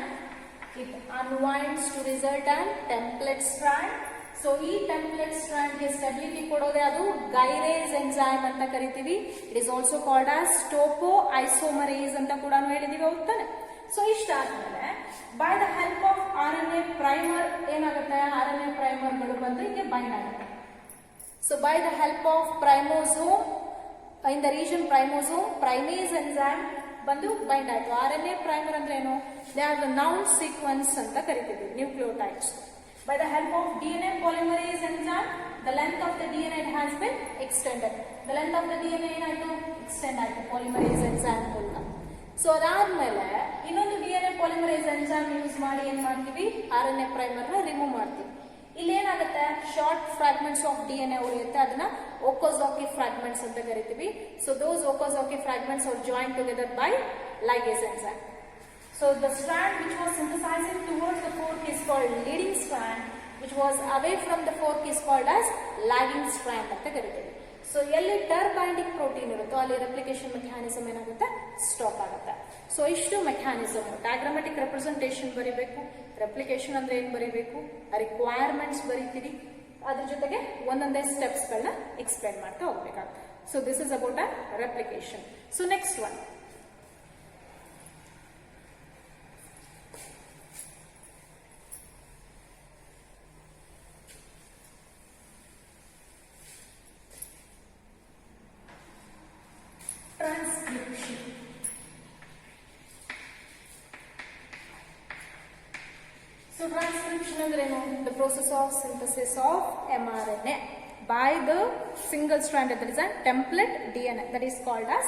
S1: it unwinds to result and template strand. So ಈ ಟೆಂಪ್ಲೆಟ್ ಸ್ಟ್ರಾಂಡ್ಗೆ ಸ್ಟೆಬಿಲಿಟಿ ಕೊಡೋದೇ ಅದು ಗೈರೇಸ್ ಎಂಜೈಮ್ ಅಂತ ಕರಿತೀವಿ. It is also called as topoisomerase ಅಂತ ಕೂಡ ಹೇಳಿದೀವಿ, ಹೋಗ್ತಾನೆ. ಸೊ ಇಷ್ಟಾದ್ಮೇಲೆ by the help of RNA primer ಏನಾಗುತ್ತೆ, RNA ಪ್ರೈಮರ್ಗಳು ಬಂದು ಹಿಂಗೆ ಬೈಂಡ್ ಆಗುತ್ತೆ. So by the help of primosome in the region ಪ್ರೈಮೋಸೋಮ್ primase enzyme ಬಂದು ಬೈಂಡ್ ಆಯ್ತು. RNA ಪ್ರೈಮರ್ ಅಂದ್ರೆ ಏನು, they are the noun sequence ಅಂತ ಕರಿತೀವಿ, nucleotides. By the help of DNA polymerase enzyme, the length of the DNA has been extended. The length of the DNA ಏನಾಯ್ತು, extend ಆಯ್ತು polymerase enzyme ಮೂಲಕ. So ಅದಾದ್ಮೇಲೆ ಇನ್ನೊಂದು DNA polymerase enzyme use ಮಾಡಿ ಏನ್ ಮಾಡ್ತೀವಿ, RNA ಪ್ರೈಮರ್ ನ remove ಮಾಡ್ತೀವಿ. ಇಲ್ಲಿ ಏನಾಗುತ್ತೆ, ಶಾರ್ಟ್ ಫ್ರಾಗ್ಮೆಂಟ್ಸ್ ಆಫ್ DNA ಉಳಿಯುತ್ತೆ, ಅದನ್ನ ಓಕೋಜಾಕಿ ಫ್ರಾಗ್ಮೆಂಟ್ಸ್ ಅಂತ ಕರಿತೀವಿ. So those Okazaki fragments are join together by ligase enzyme. So the strand which was synthesizing towards the fork is called leading strand, which was away from the fork is called as lagging strand ಅಂತ ಕರಿತೀವಿ. So ಎಲ್ಲಿ ಟರ್ binding protein ಇರುತ್ತೋ ಅಲ್ಲಿ replication mechanism ಏನಾಗುತ್ತೆ, stop ಆಗುತ್ತೆ. So ಇಷ್ಟು mechanism. ಡಯಾಗ್ರಾಮ್ಯಾಟಿಕ್ representation ಬರೀಬೇಕು, replication ಅಂದ್ರೆ ಏನ್ ಬರೀಬೇಕು, ರಿಕ್ವೈರ್ಮೆಂಟ್ಸ್ ಬರೀತೀವಿ, ಅದ್ರ ಜೊತೆಗೆ ಒಂದೊಂದೇ ಸ್ಟೆಪ್ಸ್ ಗಳನ್ನ ಎಕ್ಸ್ಪ್ಲೈನ್ ಮಾಡ್ತಾ ಹೋಗ್ಬೇಕಾಗುತ್ತೆ. So this is about a replication. So next one, transcription. So transcription ಅಂದ್ರೆ ಏನು, the process of synthesis of mRNA by the single stranded, that is a template DNA, that is called as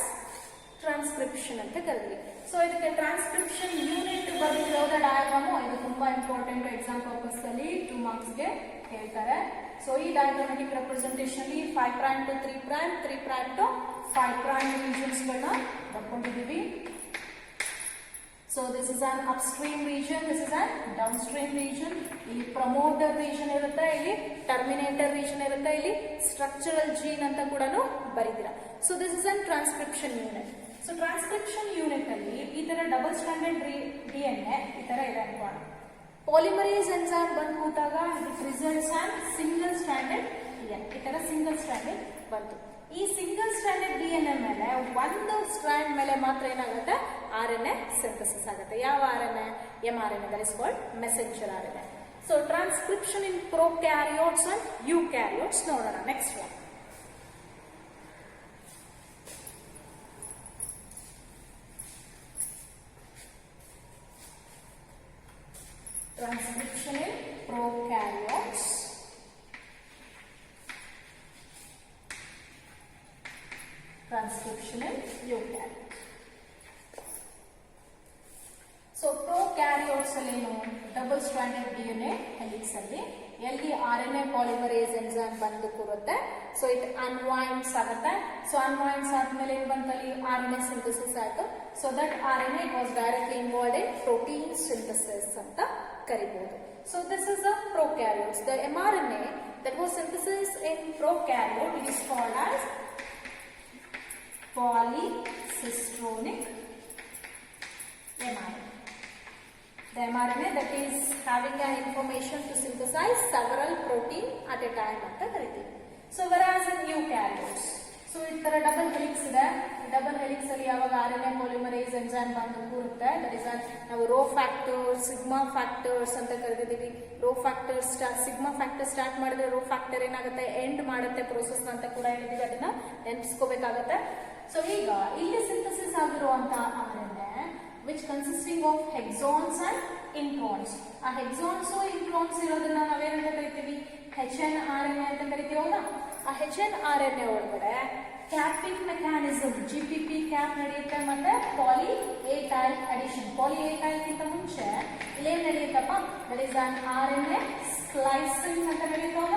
S1: transcription ಅಂತ ಕರೀತೀವಿ. So ಇದಕ್ಕೆ transcription unit ಬರೆದಿರೋದ diagram ಇದು ತುಂಬಾ important, exam purpose ಅಲ್ಲಿ 2 marks ಗೆ ಹೇಳ್ತಾರೆ. ಸೊ ಈ ಡಯಾಗ್ರಾಮ್ಯಾಟಿಕ್ ರೆಪ್ರೆಸೆಂಟೇಷನ್ ಅಲ್ಲಿ 5 prime to 3 prime, 3 prime to 5 prime regions ಗಳನ್ನ ಬರ್ಕೊಂಡಿದ್ದೀವಿ. So this is an upstream region, this is an downstream region. ಇಲ್ಲಿ ಪ್ರಮೋಟರ್ ರೀಜನ್ ಇರುತ್ತೆ, ಇಲ್ಲಿ ಟರ್ಮಿನೇಟರ್ ರೀಜನ್ ಇರುತ್ತೆ, ಇಲ್ಲಿ ಸ್ಟ್ರಕ್ಚರಲ್ ಜೀನ್ ಅಂತ ಕೂಡ ಬರೀತೀರಾ. So this is an transcription unit. So transcription unit ಅಲ್ಲಿ ಈ ತರ ಡಬಲ್ ಸ್ಟ್ಯಾಂಡರ್ಡ್ DNA ಈ ತರ ಇದೆ ಅನ್ಕೋಣ. ಪಾಲಿಮರೇಸ್ ಎಂಜೈಮ್ ಬಂದು ಕೂತಾಗ it results on single standard DNA. ಈ ತರ ಸಿಂಗಲ್ ಸ್ಟ್ಯಾಂಡರ್ಡ್ ಬಂತು. ಈ ಸಿಂಗಲ್ ಸ್ಟ್ಯಾಂಡರ್ಡ್ DNA ಮೇಲೆ ಒಂದು ಸ್ಟ್ರಾಂಡ್ ಮೇಲೆ ಮಾತ್ರ ಏನಾಗುತ್ತೆ, RNA ಸಿಂಥಸಿಸ್ ಆಗುತ್ತೆ. ಯಾವ RNA, mRNA, that is called messenger RNA. So transcription in prokaryotes and eukaryotes ನೋಡೋಣ. Next one, transcription in prokaryotes, transcription in eukaryotes. So prokaryotes ಅಲ್ಲಿ ಏನು, ಡಬಲ್ ಸ್ಟ್ರಾಂಡೆಡ್ DNA ಹೆಲಿಕ್ಸ್ ಅಲ್ಲಿ ಎಲ್ಲಿ RNA ಪಾಲಿಮರೇಸ್ ಎಂಜೈಮ್ ಬಂದು ಕೂರುತ್ತೆ. So it ಅನ್ವೈಂಡ್ಸ್ ಆಗುತ್ತೆ. So ಅನ್ವೈಂಡ್ಸ್ ಆದ್ಮೇಲೆ ಏನ್ ಬಂತಲ್ಲಿ, RNA synthesis ಆಯ್ತು. So that RNA was directly involved in protein synthesis ಅಂತ ಕರಿಬಹುದು. So this is a prokaryotes. The mRNA that was synthesized in prokaryote is called as polycistronic mRNA. The mRNA that is having an information to synthesize several protein at a time ಅಂತ ಕರಿತೀವಿ. So whereas in eukaryotes, so ಈ ತರ double helix ಇದೆ. Double helix ಅಲ್ಲಿ ಯಾವಾಗ RNA polymerase enzyme ಬಂದು ಕೂರುತ್ತೆ, that is ನಾವು ರೋ ಫ್ಯಾಕ್ಟರ್ಸ್, ಸಿಗ್ಮಾ ಫ್ಯಾಕ್ಟರ್ಸ್ ಅಂತ ಕರೆದಿದ್ದೀವಿ. Rho factors, sigma factor start ಮಾಡಿದ್ರೆ ರೋ ಫ್ಯಾಕ್ಟರ್ ಏನಾಗುತ್ತೆ, ಎಂಡ್ ಮಾಡುತ್ತೆ ಪ್ರೋಸೆಸ್ ಅಂತ ಕೂಡ ಹೇಳಿದೀವಿ, ಅದನ್ನ ನೆನಪಿಸ್ಕೋಬೇಕಾಗತ್ತೆ. ಸೊ ಈಗ ಇಲ್ಲಿ ಸಿಂಥಸಿಸ್ ಆಗಿರುವಂತ RNA which consisting of hexons and introns. ಆ hexons introns ಇರೋದನ್ನ ನಾವೇನಂತ ಕರಿತೀವಿ, hnRNA ಅಂತ ಕರಿತೀವಿ. ಹೌದಾ, ಆ hnRNA ಒಳಗಡೆ ಕ್ಯಾಪಿಂಗ್ ಮೆಕ್ಯಾನಿಸಮ್ GPP ಕ್ಯಾಪ್ ನಡೆಯುತ್ತೆ, ಮತ್ತೆ poly A tail addition. Poly A tail ಗಿಂತ ಮುಂಚೆ ಇಲ್ಲೇನ್ ನಡೆಯುತ್ತಪ್ಪ, that is an RNA splicing ಅಂತ ನಡೆಯುತ್ತಲ್ಲ.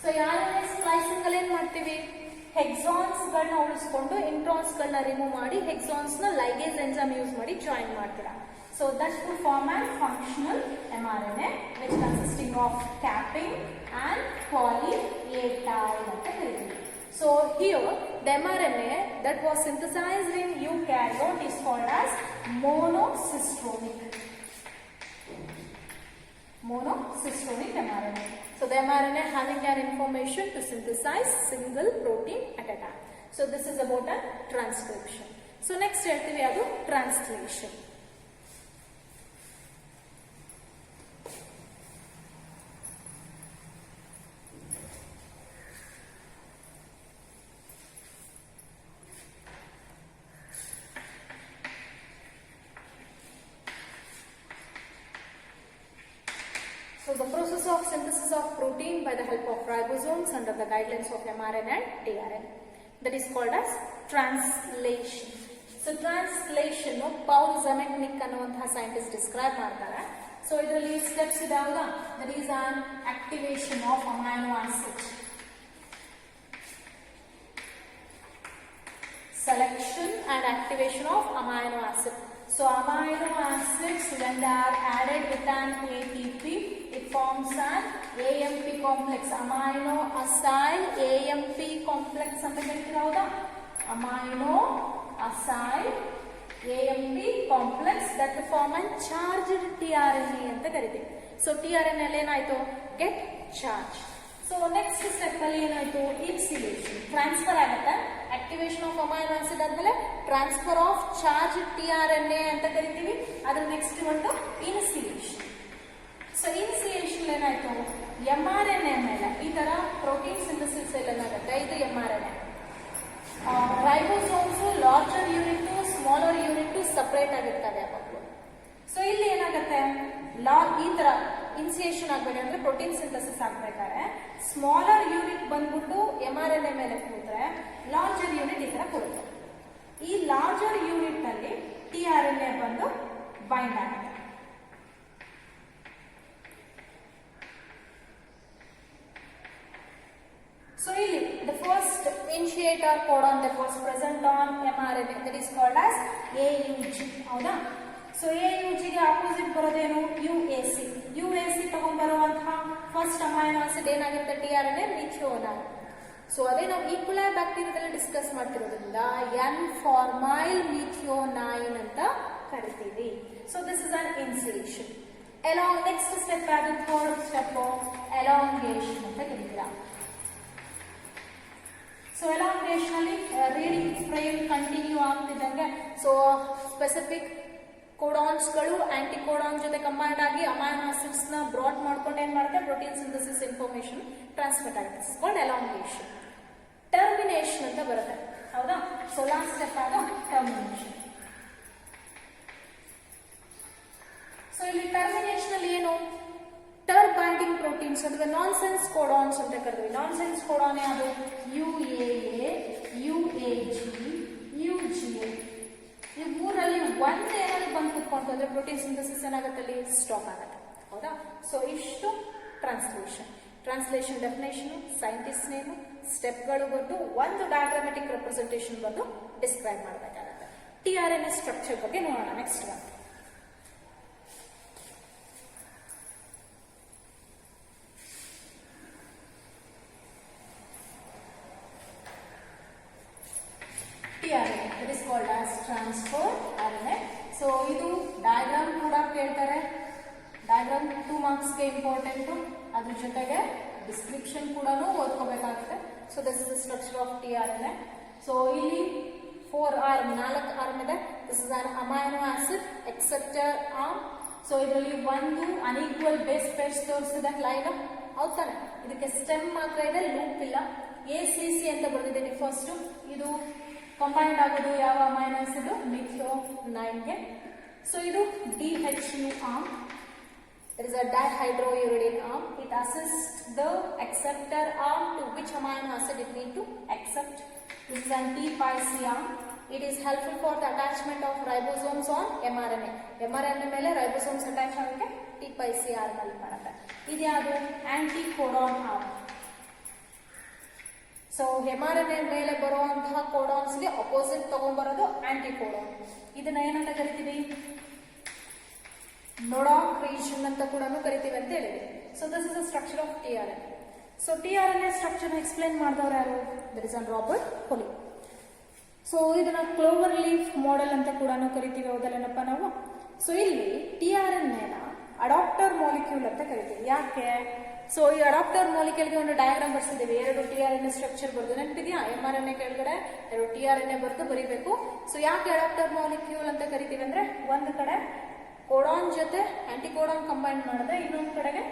S1: ಸೊ ಈ RNA ಸ್ಲೈಸಿಂಗ್ ಅಲ್ಲಿ ಏನ್ ಮಾಡ್ತೀವಿ, ಹೆಕ್ಸಾನ್ಸ್ ಗಳನ್ನ ಉಳಿಸ್ಕೊಂಡು ಇಂಟ್ರಾನ್ಸ್ ಗಳನ್ನ ರಿಮೂವ್ ಮಾಡಿ ಹೆಕ್ಸಾನ್ಸ್ ನ ಲೈಗೇಸ್ ಎಂಜೈಮ್ ಯೂಸ್ ಮಾಡಿ ಜಾಯಿನ್ ಮಾಡ್ತೀರಾ. So that would form a functional mRNA which consisting of capping and poly A tail. So here the mRNA that was synthesized in eukaryote is called as monocistronic. Monocistronic mRNA. So the mRNA having an information to synthesize single protein at a time. So this is about a transcription. So next ಹೇಳ್ತೀವಿ ಅದು translation. So the process of synthesis of protein by the help of ribosomes under the guidelines of mRNA and tRNA, that is called as translation. So translation Paul Zametnik ಅನ್ನುವಂತಹ scientist describe ಮಾಡ್ತಾರೆ. So ಇದರಲ್ಲಿ steps ಇದಾವಲ್ಲ, that is an activation of amino acid, selection and activation of amino acid. So amino acids, when they are added with an ATP, it forms an AMP complex. Amino acyl AMP complex ಅಂತ ಹೇಳ್ತೀರಾ ಹೌದಾ? Amino acyl AMP complex that form a charged tRNA ಅಂತ ಕರೀತೀವಿ. So tRNA ಅಲ್ಲಿ ಏನಾಯ್ತು? Get charged. So next step ಅಲ್ಲಿ ಏನಾಯ್ತು? initiation, transfer ಆಗುತ್ತೆ. activation of amino acid ಆದ್ಮೇಲೆ transfer of charged tRNA ಅಂತ ಕರಿತೀವಿ. ಅದ್ರ ನೆಕ್ಸ್ಟ್ ಒಂದು initiation. So initiation ಏನಾಯ್ತು? mRNA ಮೇಲೆ ಈ ತರ ಪ್ರೋಟೀನ್ ಸಿಂಥಸಿಸ್ ಏನಾಗುತ್ತೆ? ಇದು mRNA. Ribosomes larger unit to smaller unit to separate ಆಗಿರ್ತವೆ ಯಾವಾಗಲೂ. ಸೊ ಇಲ್ಲಿ ಏನಾಗುತ್ತೆ? ಈ ತರ ಇನಿಸಿಯೇಷನ್ ಆಗ್ಬೇಕಂದ್ರೆ ಪ್ರೋಟೀನ್ ಸಿಂಥಸಿಸ್ ಆಗ್ಬೇಕಾದ್ರೆ ಸ್ಮಾಲರ್ ಯೂನಿಟ್ ಬಂದ್ಬಿಟ್ಟು mRNA ಮೇಲೆ ಕೂತ್ರೆ ಲಾರ್ಜರ್ ಯೂನಿಟ್ ಈ ತರ ಕೂರುತ್ತೆ. ಈ ಲಾರ್ಜರ್ ಯೂನಿಟ್ ನಲ್ಲಿ tRNA ಬಂದು ಬೈಂಡ್ ಆಗುತ್ತೆ. So ಇಲ್ಲಿ the first initiator codon that was present on mRNA, that is called as AUG. ಹೌದಾ? ಸೊ AUG ಗೆ ಆಪೋಸಿಟ್ ಬರೋದೇನು? UAC. UAC ತಗೊಂಡ್ಬರುವಂತಹ ಫಸ್ಟ್ ಅಮೈನೋ ಆಸಿಡ್ ಏನಾಗುತ್ತೆ? tRNA methionine. ಸೊ ಅದೇ ನಾವು ಈಕ್ವಲೈ ಬ್ಯಾಕ್ಟೀರಿಯಾದಲ್ಲಿ ಡಿಸ್ಕಸ್ ಮಾಡ್ತಿರೋದ್ರಿಂದ N-ಫಾರ್ಮೈಲ್ ಮಿಥಿಯೋನೈನ್ ಅಂತ ಕರಿತೀವಿ. So this is an initiation. Along next step ಆಗಿ ಥರ್ಡ್ ಸ್ಟೆಪ್ ಎಲಾಂಗೇಷನ್ ಅಂತ ಕರೀತೀರಾ. ಸೊ ಎಲಾಂಗೇಷನ್ ಅಲ್ಲಿ ರೀಡಿಂಗ್ ಫ್ರೇಮ್ ಕಂಟಿನ್ಯೂ ಆಗ್ತಿದ್ದಂಗೆ ಸೊ ಸ್ಪೆಸಿಫಿಕ್ ಕೋಡಾನ್ಸ್ಗಳು ಆಂಟಿಕೋಡಾನ್ ಜೊತೆ ಕಂಬೈಂಡ್ ಆಗಿ ಅಮೈನೋ ಆಸಿಡ್ಸ್ ನ ಬ್ರಾಡ್ ಮಾಡ್ಕೊಂಡು ಏನ್ ಮಾಡುತ್ತೆ? ಪ್ರೋಟೀನ್ ಸಿಂಥಸಿಸ್ ಇನ್ಫಾರ್ಮೇಶನ್ ಟ್ರಾನ್ಸ್ಫರ್ ಆಗುತ್ತೆ. Called elongation. ಟರ್ಮಿನೇಷನ್ ಅಂತ ಬರುತ್ತೆ ಹೌದಾ? ಸೊ ಲಾಸ್ಟ್ ಸ್ಟೆಪ್ ಆದ ಟರ್ಮಿನೇಷನ್. ಸೊ ಇಲ್ಲಿ ಟರ್ಮಿನೇಷನ್ ಅಲ್ಲಿ ಏನು? ಟರ್ಬ್ ಬೈಂಡಿಂಗ್ ಪ್ರೋಟೀನ್ಸ್ ಅಥವಾ ನಾನ್ಸೆನ್ಸ್ ಕೋಡಾನ್ಸ್ ಅಂತ ಕರಿತೀವಿ. ನಾನ್ಸೆನ್ಸ್ ಕೋಡಾನ್ ಯಾವುದು? UAA, UAG, UGA. ಈ ಮೂರಲ್ಲಿ ಒಂದೇ ಏನಾದ್ರು ಬಂದು ಕುತ್ಕೊಂಡು ಅಂದ್ರೆ ಪ್ರೋಟೀನ್ ಸಿಂಥಸಿಸ್ ಏನಾಗುತ್ತೆ? ಅಲ್ಲಿ ಸ್ಟಾಪ್ ಆಗುತ್ತೆ. ಹೌದಾ? ಸೊ ಇಷ್ಟು translation. Translation definition, scientist name, ಸ್ಟೆಪ್ಗಳು ಬಂದು ಒಂದು ಡಯಾಗ್ರಾಮೆಟಿಕ್ ರೆಪ್ರೆಸೆಂಟೇಷನ್ ಬಂದು ಡಿಸ್ಕ್ರೈಬ್ ಮಾಡಬೇಕಾಗುತ್ತೆ. tRNA ಸ್ಟ್ರಕ್ಚರ್ ಬಗ್ಗೆ ನೋಡೋಣ ನೆಕ್ಸ್ಟ್ ಒಂದು. tRNA, that is called as transfer RNA. So ಇದು ಡಯಾಗ್ರಾಮ್ ಕೂಡ ಕೇಳ್ತಾರೆ. ಡಯಾಗ್ರಾಮ್ 2 marks ಗೆ ಇಂಪಾರ್ಟೆಂಟ್. ಅದ್ರ ಜೊತೆಗೆ ಡಿಸ್ಕ್ರಿಪ್ಷನ್ ಕೂಡ ಓದ್ಕೋಬೇಕಾಗುತ್ತೆ. So this is the structure of tRNA. So ಇಲ್ಲಿ 4 ಆರ್ಮ್, 4 ಆರ್ಮ್ ಇದೆ. This is an amino acid acceptor arm. So ಇದರಲ್ಲಿ ಒಂದು ಅನ್ಈಕ್ವಲ್ ಬೇಸ್ ಪೇರ್ಸ್ ತೋರಿಸಿದೆ ಲೈನ್. ಹೌದಾನೆ? ಇದಕ್ಕೆ ಸ್ಟೆಮ್ ಮಾತ್ರ ಇದೆ, ಲೂಪ್ ಇಲ್ಲ. ACC ಅಂತ ಬರೆದಿದ್ದೀನಿ ಫಸ್ಟ್. ಇದು ಕಂಬೈಂಡ್ ಆಗೋದು ಯಾವ ಅಮೈನೋ ಆಸಿಡ್? ಮಿಥಿಯೋನೈನ್ ಗೆ. ಸೊ ಇದು DHU arm. There is a dihydrouridine arm. It assists the acceptor arm to which amino acid it need to accept. This is an T-pi-C arm. It is helpful for the attachment of ribosomes on mRNA. mRNA ಮೇಲೆ ribosomes attach ಆಗೋಕೆ T-pi-C arm ಅಲ್ಲಿ ಮಾಡುತ್ತೆ. ಇದು ಯಾವುದು? ಆಂಟಿಕೋಡಾನ್ arm. So mRNA ಮೇಲೆ ಬರುವಂತಹ ಕೋಡಾನ್ಸ್ಗೆ opposite ತಗೊಂಡ್ಬರೋದು ಆಂಟಿಕೋಡಾನ್. ಇದನ್ನ ಏನಂತ ಕರಿತೀವಿ? ನೋಡಾಕ್ ರೀಜನ್ ಅಂತ ಕೂಡ ಕರಿತೀವಿ ಅಂತ ಹೇಳಿದ್ವಿ. So this is the structure of tRNA. So tRNA structure explain ಮಾಡಿದವರು ಯಾರು? That is Robert Holley. So ಇದನ್ನ ಕ್ಲೋವರ್ ಲೀಫ್ ಮಾಡೆಲ್ ಅಂತ ಕೂಡ ಕರಿತೀವಿ, ಹೌದಲ್ಲೇನಪ್ಪ ನಾವು? ಸೊ ಇಲ್ಲಿ ಟಿಆರ್ಎನ್ಎನ ಅಡಾಪ್ಟರ್ ಮಾಲಿಕ್ಯೂಲ್ ಅಂತ ಕರಿತೀವಿ. ಯಾಕೆ? ಸೊ ಈ ಅಡಾಪ್ಟರ್ ಮಾಲಿಕ್ಯೂಲ್ಗೆ ಒಂದು ಡಯಾಗ್ರಾಮ್ ಬರ್ಸಿದ್ದೀವಿ. 2 ಟಿಆರ್ಎನ್ಎ ಸ್ಟ್ರಕ್ಚರ್ ಬರ್ದು ನೆನಪಿದೆಯಾ? mRNA ಕೆಳಗಡೆ 2 ಟಿಆರ್ಎನ್ಎ ಬರ್ದು ಬರೀಬೇಕು. ಸೊ ಯಾಕೆ ಅಡಾಪ್ಟರ್ ಮಾಲಿಕ್ಯೂಲ್ ಅಂತ ಕರಿತೀವಿ ಅಂದ್ರೆ, ಒಂದು ಕಡೆ ಕೋಡಾನ್ ಜೊತೆ ಆಂಟಿಕೋಡಾನ್ ಕಂಬೈನ್ ಮಾಡಿದ್ರೆ ಇನ್ನೊಂದು ಕಡೆಗೆ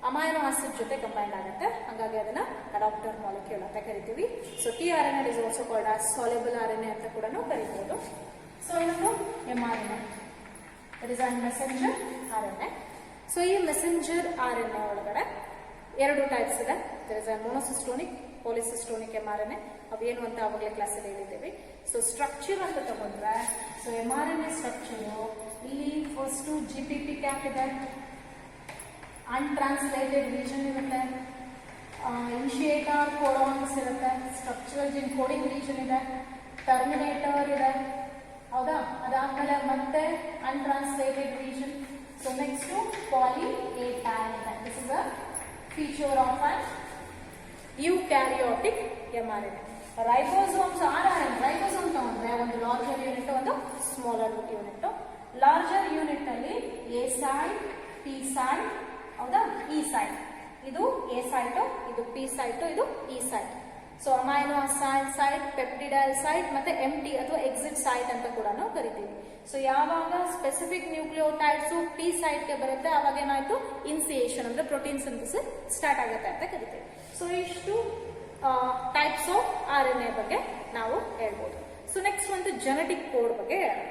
S1: ಅಮೈನೋ ಆಸಿಡ್ ಜೊತೆ ಕಂಬೈನ್ ಆಗುತ್ತೆ. ಹಾಗಾಗಿ ಅದನ್ನ ಅಡಾಪ್ಟರ್ ಮಾಲಿಕ್ಯೂಲ್ ಅಂತ ಕರಿತೀವಿ. So tRNA is also called as soluble RNA ಅಂತ ಕೂಡ ಕರಿಬಹುದು. ಸೊ ಇನ್ನೊಂದು mRNA, that is messenger RNA. So ಈ ಮೆಸೆಂಜರ್ ಆರ್ಎನ್ಎ ಒಳಗಡೆ 2 ಟೈಪ್ಸ್ ಇದೆ. There is monocistronic, polycistronic mRNA. ಅವೇನು ಅಂತ ಅವಾಗಲೇ ಕ್ಲಾಸಲ್ಲಿ ಹೇಳಿದ್ದೇವೆ. ಸೊ ಸ್ಟ್ರಕ್ಚರ್ ಅಂತ ತಗೊಂಡ್ರೆ, ಸೊ mRNA ಸ್ಟ್ರಕ್ಚರ್ ಇಲ್ಲಿ ಫಸ್ಟ್ GPP ಕ್ಯಾಪ್ ಇದೆ, ಅನ್ಟ್ರಾನ್ಸ್ಲೇಟೆಡ್ ರೀಜನ್ ಇರುತ್ತೆ, ಇನಿಷಿಯೇಟರ್ ಕೋಡಾನ್ಸ್ ಇರುತ್ತೆ, ಸ್ಟ್ರಕ್ಚರಲ್ ಜಿನ್ ಕೋಡಿಂಗ್ ರೀಜನ್ ಇದೆ, ಟರ್ಮಿನೇಟರ್ ಇದೆ, ಹೌದಾ? ಅದಾದ್ಮೇಲೆ ಮತ್ತೆ untranslated region. So next poly A tag ಇದೆ. This is a feature of an eukaryotic mRNA. Ribosomes RNA, ribosome ತಗೊಂಡ್ರೆ ಒಂದು ಲಾರ್ಜರ್ ಯೂನಿಟ್, ಒಂದು ಸ್ಮಾಲರ್ ಯೂನಿಟ್. ಲಾರ್ಜರ್ ಯೂನಿಟ್ ಅಲ್ಲಿ ಎ ಸೈಟ್, ಪಿ ಸೈಟ್, ಹೌದಾ? E site. ಇದು ಎ ಸೈಟ್, ಇದು P site, ಇದು E site. So amino site, peptidyl site ಮತ್ತೆ empty ಅಥವಾ ಎಕ್ಸಿಟ್ ಸೈಟ್ ಅಂತ ಕೂಡ ಕರಿತೀವಿ. ಸೊ ಯಾವಾಗ ಸ್ಪೆಸಿಫಿಕ್ ನ್ಯೂಕ್ಲಿಯೋಟೈಡ್ಸ್ ಪಿ ಸೈಟ್ಗೆ ಬರುತ್ತೆ ಅವಾಗ ಏನಾಯ್ತು? ಇನ್ಸಿಯೇಷನ್ ಅಂದ್ರೆ ಪ್ರೋಟೀನ್ ಸಿಂಥಸಿಸ್ ಸ್ಟಾರ್ಟ್ ಆಗುತ್ತೆ ಅಂತ ಕರಿತೀವಿ. ಸೊ ಇಷ್ಟು ಟೈಪ್ಸ್ ಆಫ್ RNA ಬಗ್ಗೆ ನಾವು ಹೇಳ್ಬೋದು. ಸೊ ನೆಕ್ಸ್ಟ್ ಒಂದು ಜೆನೆಟಿಕ್ ಕೋಡ್ ಬಗ್ಗೆ ಹೇಳೋಣ.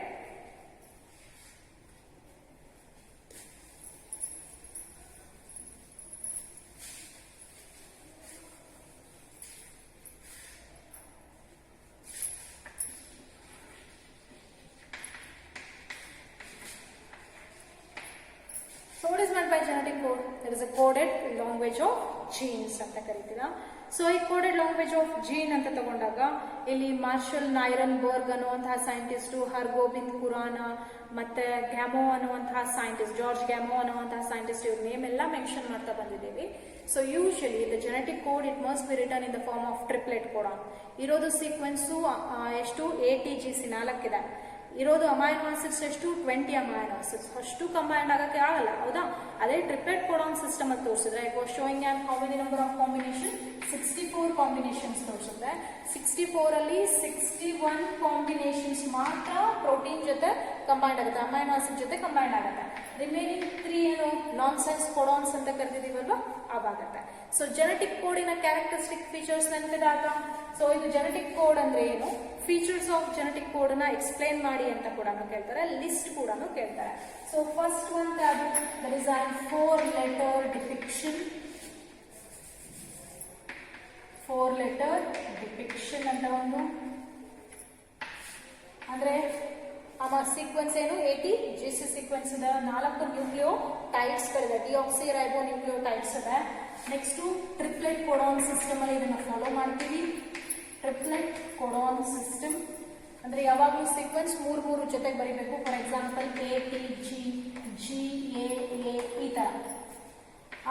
S1: So what is meant by genetic code? There is a coded language of genes ಅಂತ ಕರಿತೀರಾ. ಸೊ ಈ ಕೋಡೆಡ್ ಲ್ಯಾಂಗ್ವೇಜ್ ಆಫ್ ಜೀನ್ ಅಂತ ತಗೊಂಡಾಗ ಇಲ್ಲಿ ಮಾರ್ಷಲ್ ನೈರನ್ಬರ್ಗ್ ಅನ್ನುವಂತಹ ಸೈಂಟಿಸ್ಟ್, ಹರ್ಗೋಬಿಂದ್ ಖುರಾನ ಮತ್ತೆ ಗ್ಯಾಮೋ ಅನ್ನುವಂತಹ ಸೈಂಟಿಸ್ಟ್, ಜಾರ್ಜ್ ಗ್ಯಾಮೋ ಅನ್ನುವಂತಹ ಸೈಂಟಿಸ್ಟ್, ಇವ್ರ ನೇಮ್ ಎಲ್ಲ ಮೆನ್ಷನ್ ಮಾಡ್ತಾ ಬಂದಿದ್ದೀವಿ. So usually the genetic code it must be return in the form of triplet codon. ಇರೋದು ಸೀಕ್ವೆನ್ಸು ಎಷ್ಟು? ATGC 4 ಇದೆ. ಇರೋದು ಅಮೈನೋ ಆಸಿಡ್ಸ್ ಎಷ್ಟು? 20 ಅಮೈನೋ ಆಸಿಡ್ಸ್. ಅಷ್ಟು ಕಂಬೈಂಡ್ ಆಗಕ್ಕೆ ಆಗಲ್ಲ, ಹೌದಾ? ಅದೇ ಟ್ರಿಪ್ಲೆಟ್ ಕೋಡಾನ್ ಸಿಸ್ಟಮ್ ಅಲ್ಲಿ ತೋರಿಸಿದ್ರೆ it was showing on how many number of combination? 64 combinations ತೋರಿಸಿದ್ರೆ 64 ಅಲ್ಲಿ 61 ಕಾಂಬಿನೇಷನ್ಸ್ ಮಾತ್ರ ಪ್ರೋಟೀನ್ ಜೊತೆ ಕಂಬೈಂಡ್ ಆಗುತ್ತೆ, ಅಮೈನೋ ಆಸಿಡ್ ಜೊತೆ ಕಂಬೈಂಡ್ ಆಗುತ್ತೆ. ರಿಮೈನಿಂಗ್ 3 ಏನು ನಾನ್ ಸೆನ್ಸ್ ಕೋಡಾನ್ಸ್ ಅಂತ ಕರೆದಿದ್ದೀವಲ್ವಾ ಅವಾಗತ್ತೆ. ಸೊ ಜೆನೆಟಿಕ್ ಕೋಡಿನ ಕ್ಯಾರೆಕ್ಟರಿಸ್ಟಿಕ್ ಫೀಚರ್ಸ್ ನೆನಪಿದಾಗ, ಸೊ ಇದು ಜೆನೆಟಿಕ್ ಕೋಡ್ ಅಂದ್ರೆ ಏನು, ಫೀಚರ್ಸ್ ಆಫ್ ಜೆನೆಟಿಕ್ ಕೋಡ್ ನ ಎಕ್ಸ್ಪ್ಲೈನ್ ಮಾಡಿ ಅಂತ ಕೂಡ ಕೇಳ್ತಾರೆ, ಲಿಸ್ಟ್ ಕೂಡ ಕೇಳ್ತಾರೆ. So first one tab that is an 4 letter depiction. 4 letter depiction ಅಂತ ಒಂದು ಅಂದ್ರೆ ಅವ ಸೀಕ್ವೆನ್ಸ್ ಏನು? ATGC ಸೀಕ್ವೆನ್ಸ್ ಇದೆ. 4 ನ್ಯೂಕ್ಲಿಯೋಟೈಡ್ಸ್ ಗಳಿದೆ, ಡಿಆಕ್ಸಿ ರೈಬೋ ನ್ಯೂಕ್ಲಿಯೋಟೈಡ್ಸ್ ಇದೆ. ನೆಕ್ಸ್ಟ್ ಟ್ರಿಪ್ಲೆಟ್ ಕೋಡಾನ್ ಸಿಸ್ಟಮ್ ಅಲ್ಲಿ ಇದನ್ನ ಫಾಲೋ ಮಾಡ್ತೀವಿ. ಟ್ರಿಪ್ಲೆಟ್ ಕೋಡಾನ್ ಸಿಸ್ಟಮ್ ಅಂದ್ರೆ ಯಾವಾಗಲೂ ಸೀಕ್ವೆನ್ಸ್ 3 ಜೊತೆಗೆ ಬರೀಬೇಕು. ಫಾರ್ ಎಕ್ಸಾಂಪಲ್ ATG, GAA ಈ ತರ.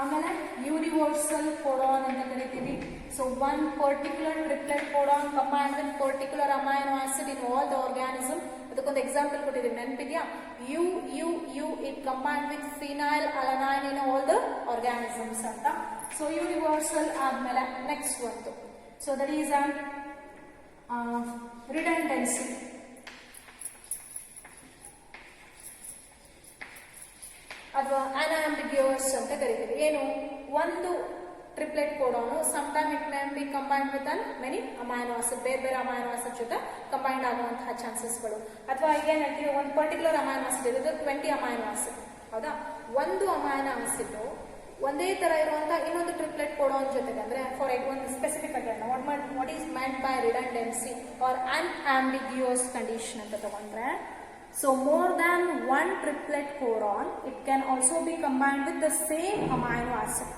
S1: ಆಮೇಲೆ ಯೂನಿವರ್ಸಲ್ ಕೋಡಾನ್ ಅಂತ ಕರಿತೀವಿ. So one particular triplet codon combined with particular amino acid in all the organism. ಅದಕ್ಕೊಂದು ಎಕ್ಸಾಂಪಲ್ ಕೊಟ್ಟಿದ್ದೀವಿ, ನೆನಪಿದ್ಯಾ? U it combined with phenylalanine in all the organisms ಅಂತ. So universal ಆದ್ಮೇಲೆ ನೆಕ್ಸ್ಟ್ ಒಂದು, so that is an redundancy. ಅಥವಾ unambiguous ಅಂತ ಕರಿತೀವಿ. ಏನು? ಒಂದು triplet codon sometime it can be combined with an many amino acid, ಬೇರೆ amino acid ಜೊತೆ ಕಂಬೈಂಡ್ ಆಗುವಂತಹ ಚಾನ್ಸಸ್ಗಳು. ಅಥವಾ ಈಗ ಏನಂತೀವಿ, ಒಂದು ಪರ್ಟಿಕ್ಯುಲರ್ ಅಮೈನೋ ಆಸಿಡ್ ಇರೋದು 20 ಅಮೈನೋ ಆಸಿಡ್, ಹೌದಾ? ಒಂದು ಅಮೈನೋ ಆಸಿಡ್ ಒಂದೇ ತರ ಇರುವಂತಹ ಇನ್ನೊಂದು ಟ್ರಿಪ್ಲೆಟ್ ಕೋಡಾನ್ ಜೊತೆಗೆ, ಅಂದ್ರೆ ಫಾರ್ ಒಂದು specific again what is meant by redundancy or unambiguous condition ಅಂತ ತಗೊಂಡ್ರೆ, so more than one triplet codon, it can also be combined with the same amino acid.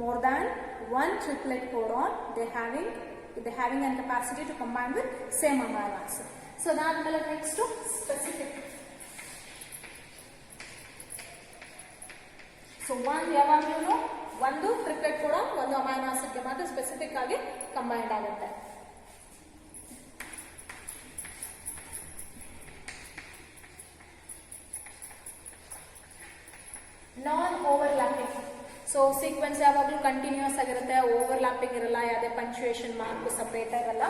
S1: More than one triplet codon, they having a capacity to combine with same amino acid. So that next to specific. So ಯಾವಾಗಲೂ ಒಂದು triplet codon ಒಂದು amino ಆಸಿಡ್ಗೆ ಮಾತ್ರ specific ಆಗಿ combined ಆಗುತ್ತೆ. ನಾನ್ overlapping. So sequence ಯಾವಾಗಲೂ continuous ಆಗಿರುತ್ತೆ, overlapping ಇರಲ್ಲ, ಯಾವುದೇ ಪಂಕ್ಚುಯೇಷನ್ ಮಾರ್ಕ್ ಸಪರೇಟ್ ಇರಲ್ಲ.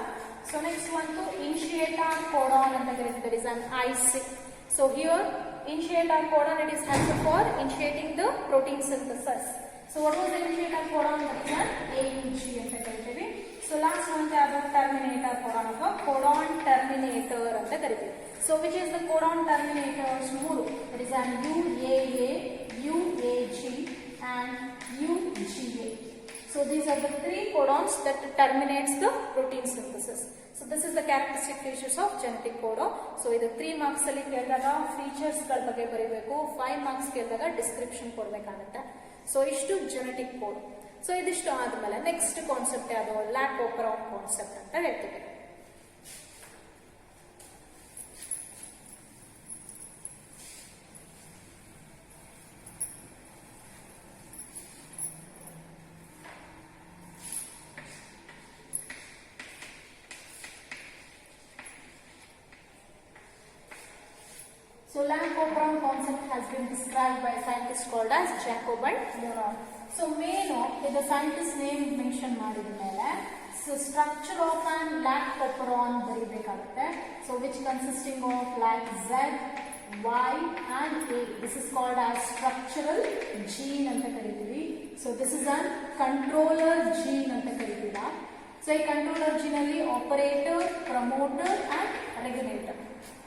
S1: ಸೊ ನೆಕ್ಸ್ಟ್ ಒಂದು ಇನಿಷಿಯೇಟರ್ ಕೋಡಾನ್ ಅಂತ ಕರೀತೀವಿ. That is an IC. So here initiator codon, it is helpful for initiating the protein synthesis. So what was the initiator codon? That is an AUG anta kariteve. So last one yaadu terminator codon atha codon terminator anta kariteve. So which is the codon terminators? Mooru. That is an UAA, UAG and UGA. So these are the three codons that terminates the protein synthesis. So this is the characteristic features of genetic codon. So ಇದು 3 marks ಅಲ್ಲಿ ಕೇಳಿದಾಗ features ಗಳ ಬಗ್ಗೆ ಬರೀಬೇಕು, 5 marks ಕೇಳಿದಾಗ description ಕೊಡಬೇಕಾಗುತ್ತೆ. So ಇಷ್ಟು genetic code. So ಇದಿಷ್ಟು ಆದ್ಮೇಲೆ ನೆಕ್ಸ್ಟ್ ಕಾನ್ಸೆಪ್ಟ್ ಯಾವುದು? ಲ್ಯಾಕ್ ಓಪರಾನ್ ಕಾನ್ಸೆಪ್ಟ್ ಅಂತ ಹೇಳ್ತೀವಿ. So Lac-Operon concept has been described by a scientist called as Jacob and Moran. So main the scientist name mention ಮಾಡಿದ ಮೇಲೆ so structure of an Lac-Operon ಬರಿಬೇಕಾಗುತ್ತೆ. So which consisting of like Z, Y and A. This is called as structural gene ಅಂತ ಕರೀತೀವಿ. So this is a controller gene ಅಂತ ಕರೀತೀವಿ. So ಈ controller gene ಅಲ್ಲಿ operator, promoter and regulator.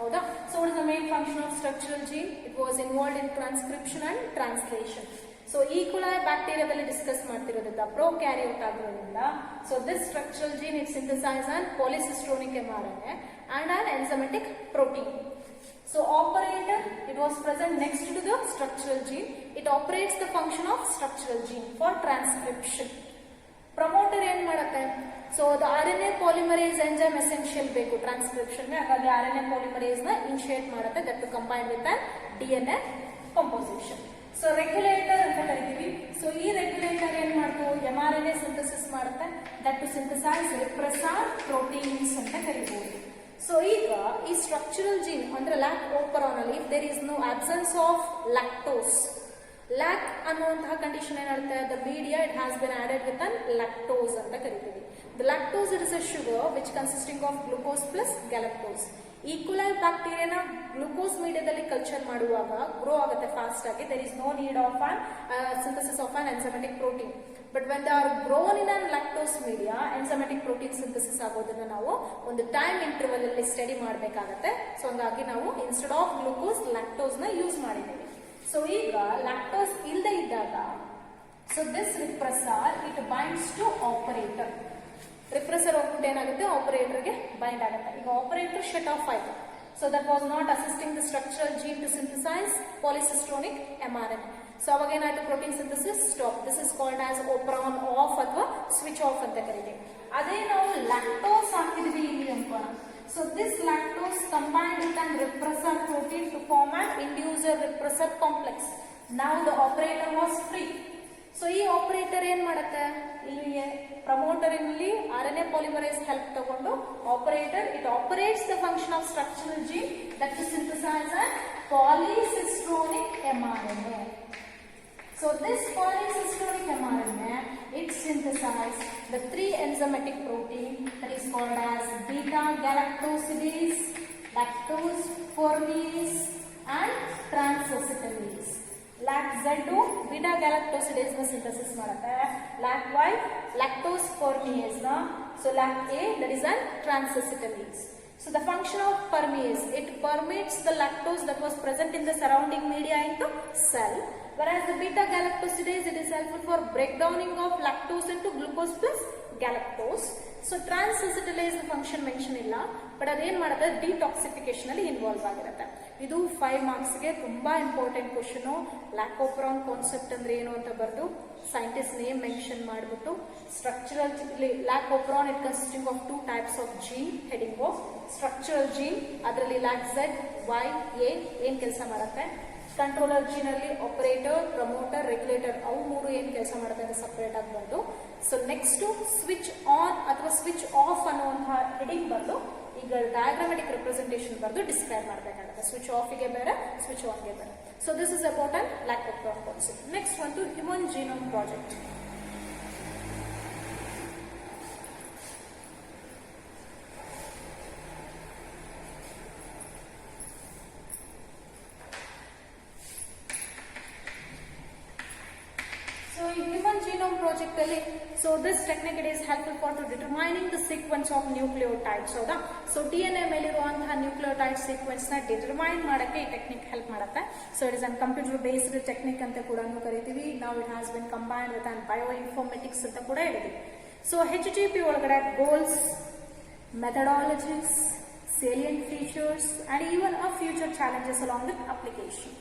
S1: ಹೌದಾ? So what is the main function of structural gene? It was involved in transcription and translation. So E. coli ಬ್ಯಾಕ್ಟೀರಿಯಾದಲ್ಲಿ discuss ಮಾಡ್ತಿರೋದ್ರಿಂದ prokaryote ಆಗಿರೋದ್ರಿಂದ so this structural gene it synthesizes an polycistronic mRNA and an enzymatic protein. So operator it was present next to the structural gene. It operates the function of structural gene for transcription. Promoter ಏನ್ ಮಾಡುತ್ತೆ? So ಅದು RNA polymerase enzyme essential ಬೇಕು transcription ಗೆ, ಹಾಗಾಗಿ RNA polymerase ನ initiate ಮಾಡುತ್ತೆ, that to combine with DNA composition. So regulator ಅಂತ ಕರಿತೀವಿ. ಸೊ ಈ ರೆಗ್ಯುಲೇಟರ್ ಏನ್ ಮಾಡ್ತು? mRNA ಸಿಂಥಸಿಸ್ ಮಾಡುತ್ತೆ, that to synthesise regressor proteins ಅಂತ ಕರಿಬಹುದು. ಸೊ ಈಗ ಈ ಸ್ಟ್ರಕ್ಚರಲ್ ಜೀನ್ ಅಂದ್ರೆ ಲ್ಯಾಕ್ ಓಪರಾನ್ ಅಲ್ಲಿ there is no absence of lactose. Lac ಅನ್ನುವಂತಹ ಕಂಡೀಷನ್ ಏನಾಗುತ್ತೆ? The media it has bin added with an lactose ಅಂತ ಕರಿತೀವಿ. The lactose it is a sugar which consisting of glucose plus galactose. E coli ಬ್ಯಾಕ್ಟೀರಿಯಾನ glucose ಮೀಡಿಯಾದಲ್ಲಿ culture ಮಾಡುವಾಗ grow ಆಗುತ್ತೆ fast ಆಗಿ. There is no need of an synthesis of an enzymatic protein. But when they are grown in an lactose media enzymatic protein synthesis ಆಗೋದನ್ನ ನಾವು ಒಂದು time interval ಅಲ್ಲಿ study ಮಾಡಬೇಕಾಗತ್ತೆ. ಸೊ ಹಂಗಾಗಿ ನಾವು ಇನ್ಸ್ಟೆಡ್ ಆಫ್ ಗ್ಲೂಕೋಸ್ ಲ್ಯಾಕ್ಟೋಸ್ ನ use ಮಾಡಿದ್ದೀವಿ. So ಈಗ ಲ್ಯಾಕ್ಟೋಸ್ ಇಲ್ಲದೆ ಇದ್ದಾಗ so this repressor it binds to operator. Repressor ಹೋಗ್ಬಿಟ್ಟು ಏನಾಗುತ್ತೆ? ಆಪರೇಟರ್ಗೆ ಬೈಂಡ್ ಆಗುತ್ತೆ. ಈಗ ಆಪರೇಟರ್ ಶಟ್ ಆಫ್ ಆಯ್ತು. So that was not assisting the structural gene to synthesise polycistronic mRNA. So ಅವಾಗ ಏನಾಯ್ತು? Protein synthesis stop. This is called as operon off ಅಥವಾ switch off ಅಂತ ಕರೀತೀವಿ. ಅದೇ ನಾವು ಲ್ಯಾಕ್ಟೋಸ್ ಹಾಕಿದ್ವಿ ಇಲ್ಲಿ ಅನ್ಕೋಣ. So this lactose combined with an repressor protein to form an inducer repressor complex. Now the operator was free. So ಈ operator ಏನ್ ಮಾಡುತ್ತೆ? ಇಲ್ಲಿ promoter ಇಲ್ಲಿ RNA polymerase help ತಗೊಂಡು operator it operates the function of structural gene that to synthesize a polycistronic mRNA. So this polycistronic mRNA it synthesizes the 3 enzymatic protein that is called as beta galactosidase, lactose formase and transacetylase. Lac Z2 beta galactosidase na synthesis ಮಾಡುತ್ತೆ. Lac Y lactose formase na. So Lac A that is an transacetylase. So the function of permease it permeates the lactose that was present in the surrounding media into cell. Whereas the beta galactosidase it is helpful for breakdowning of lactose into glucose plus galactose. So transacetylase the function mention ಇಲ್ಲ, but ಅದೇನ್ ಮಾಡುತ್ತೆ? Detoxification ಅಲ್ಲಿ involve ಆಗಿರುತ್ತೆ. ಇದು 5 marks ಗೆ ತುಂಬಾ important question. ಲ್ಯಾಕ್-ಓಪರಾನ್ concept ಅಂದ್ರೆ ಏನು ಅಂತ ಬರೆದು ಸೈಂಟಿಸ್ಟ್ ನೇಮ್ ಮೆನ್ಷನ್ ಮಾಡಿಬಿಟ್ಟು structural lac operon it consisting of 2 types of gene heading of structural gene. ಅದರಲ್ಲಿ ಲ್ಯಾಕ್ Z, Y, A ಏನ್ ಕೆಲಸ ಮಾಡುತ್ತೆ? ಕಂಟ್ರೋಲರ್ ಜೀನ್ ಅಲ್ಲಿ ಆಪರೇಟರ್, ಪ್ರಮೋಟರ್, ರೆಗ್ಯುಲೇಟರ್ ಅವು ಮೂರು ಏನ್ ಕೆಲಸ ಮಾಡುತ್ತೆ ಅಂತ ಸಪರೇಟ್ ಆಗಿ ಬಂದು. ಸೊ ನೆಕ್ಸ್ಟ್ ಸ್ವಿಚ್ ಆನ್ ಅಥವಾ ಸ್ವಿಚ್ ಆಫ್ ಅನ್ನುವಂತಹ ಹೆಡಿಂಗ್ ಬಂದು ಈಗ ಡಯಾಗ್ರಾಮೆಟಿಕ್ ರೆಪ್ರೆಸೆಂಟೇಷನ್ ಬರೆದು ಡಿಸ್ಕ್ರೈಬ್ ಮಾಡಬೇಕಾಗುತ್ತೆ. ಸ್ವಿಚ್ ಆಫ್ಗೆ ಬೇರೆ, ಸ್ವಿಚ್ ಆನ್ಗೆ ಬೇರೆ. So this is about an laptop concept. Next ಒಂದು human genome project. So this technique it is helpful for determining the sequence of nucleotides. ಹೌದಾ? So DNA ಮೇಲಿರುವಂತಹ ನ್ಯೂಕ್ಲಿಯೋಟೈಡ್ ಸೀಕ್ವೆನ್ಸ್ ನ determine ಮಾಡಕ್ಕೆ ಈ ಟೆಕ್ನಿಕ್ ಹೆಲ್ಪ್ ಮಾಡುತ್ತೆ. So it is a computer based technique ಅಂತ ಕೂಡ ಕರಿತೀವಿ. Now it has been combined with an bioinformatics ಅಂತ ಕೂಡ ಹೇಳಿದ್ವಿ. So HGP ಒಳಗಡೆ goals, methodologies, salient features and even a future challenges along with application.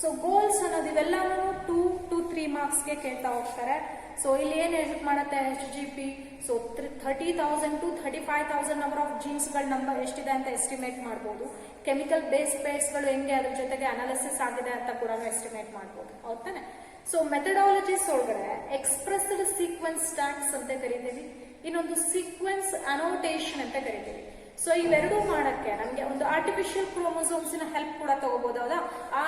S1: So goals ಅನ್ನೋದು ಇವೆಲ್ಲನೂ 2 to 3 ಮಾರ್ಕ್ಸ್ಗೆ ಕೇಳ್ತಾ ಹೋಗ್ತಾರೆ. ಸೊ ಇಲ್ಲಿ ಏನು ಎಡಿಟ್ ಮಾಡುತ್ತೆ HGP. So 30,000 to 35,000 number of ಜೀನ್ಸ್ಗಳ ನಂಬರ್ ಎಷ್ಟಿದೆ ಅಂತ ಎಸ್ಟಿಮೇಟ್ ಮಾಡ್ಬೋದು. ಕೆಮಿಕಲ್ ಬೇಸ್ ಪೇರ್ಸ್ಗಳು ಹೆಂಗೆ ಅದ್ರ ಜೊತೆಗೆ ಅನಾಲಿಸಿಸ್ ಆಗಿದೆ ಅಂತ ಕೂಡ ಎಸ್ಟಿಮೇಟ್ ಮಾಡ್ಬೋದು. ಹೌದಾನೆ? ಸೊ ಮೆಥಡಾಲಜೀಸ್ ಒಳಗಡೆ ಎಕ್ಸ್ಪ್ರೆಸ್ಡ್ ಸೀಕ್ವೆನ್ಸ್ ಸ್ಟ್ಯಾಟ್ಸ್ ಅಂತ ಕರಿತೀವಿ, ಇನ್ನೊಂದು ಸೀಕ್ವೆನ್ಸ್ ಅನೋಟೇಷನ್ ಅಂತ ಕರಿತೀವಿ. ಸೊ ಇವೆರಡೂ ಮಾಡಕ್ಕೆ ನಮಗೆ ಒಂದು ಆರ್ಟಿಫಿಷಿಯಲ್ ಕ್ರೋಮೋಸೋಮ್ಸ್ ನ ಹೆಲ್ಪ್ ಕೂಡ ತಗೋಬಹುದಾ?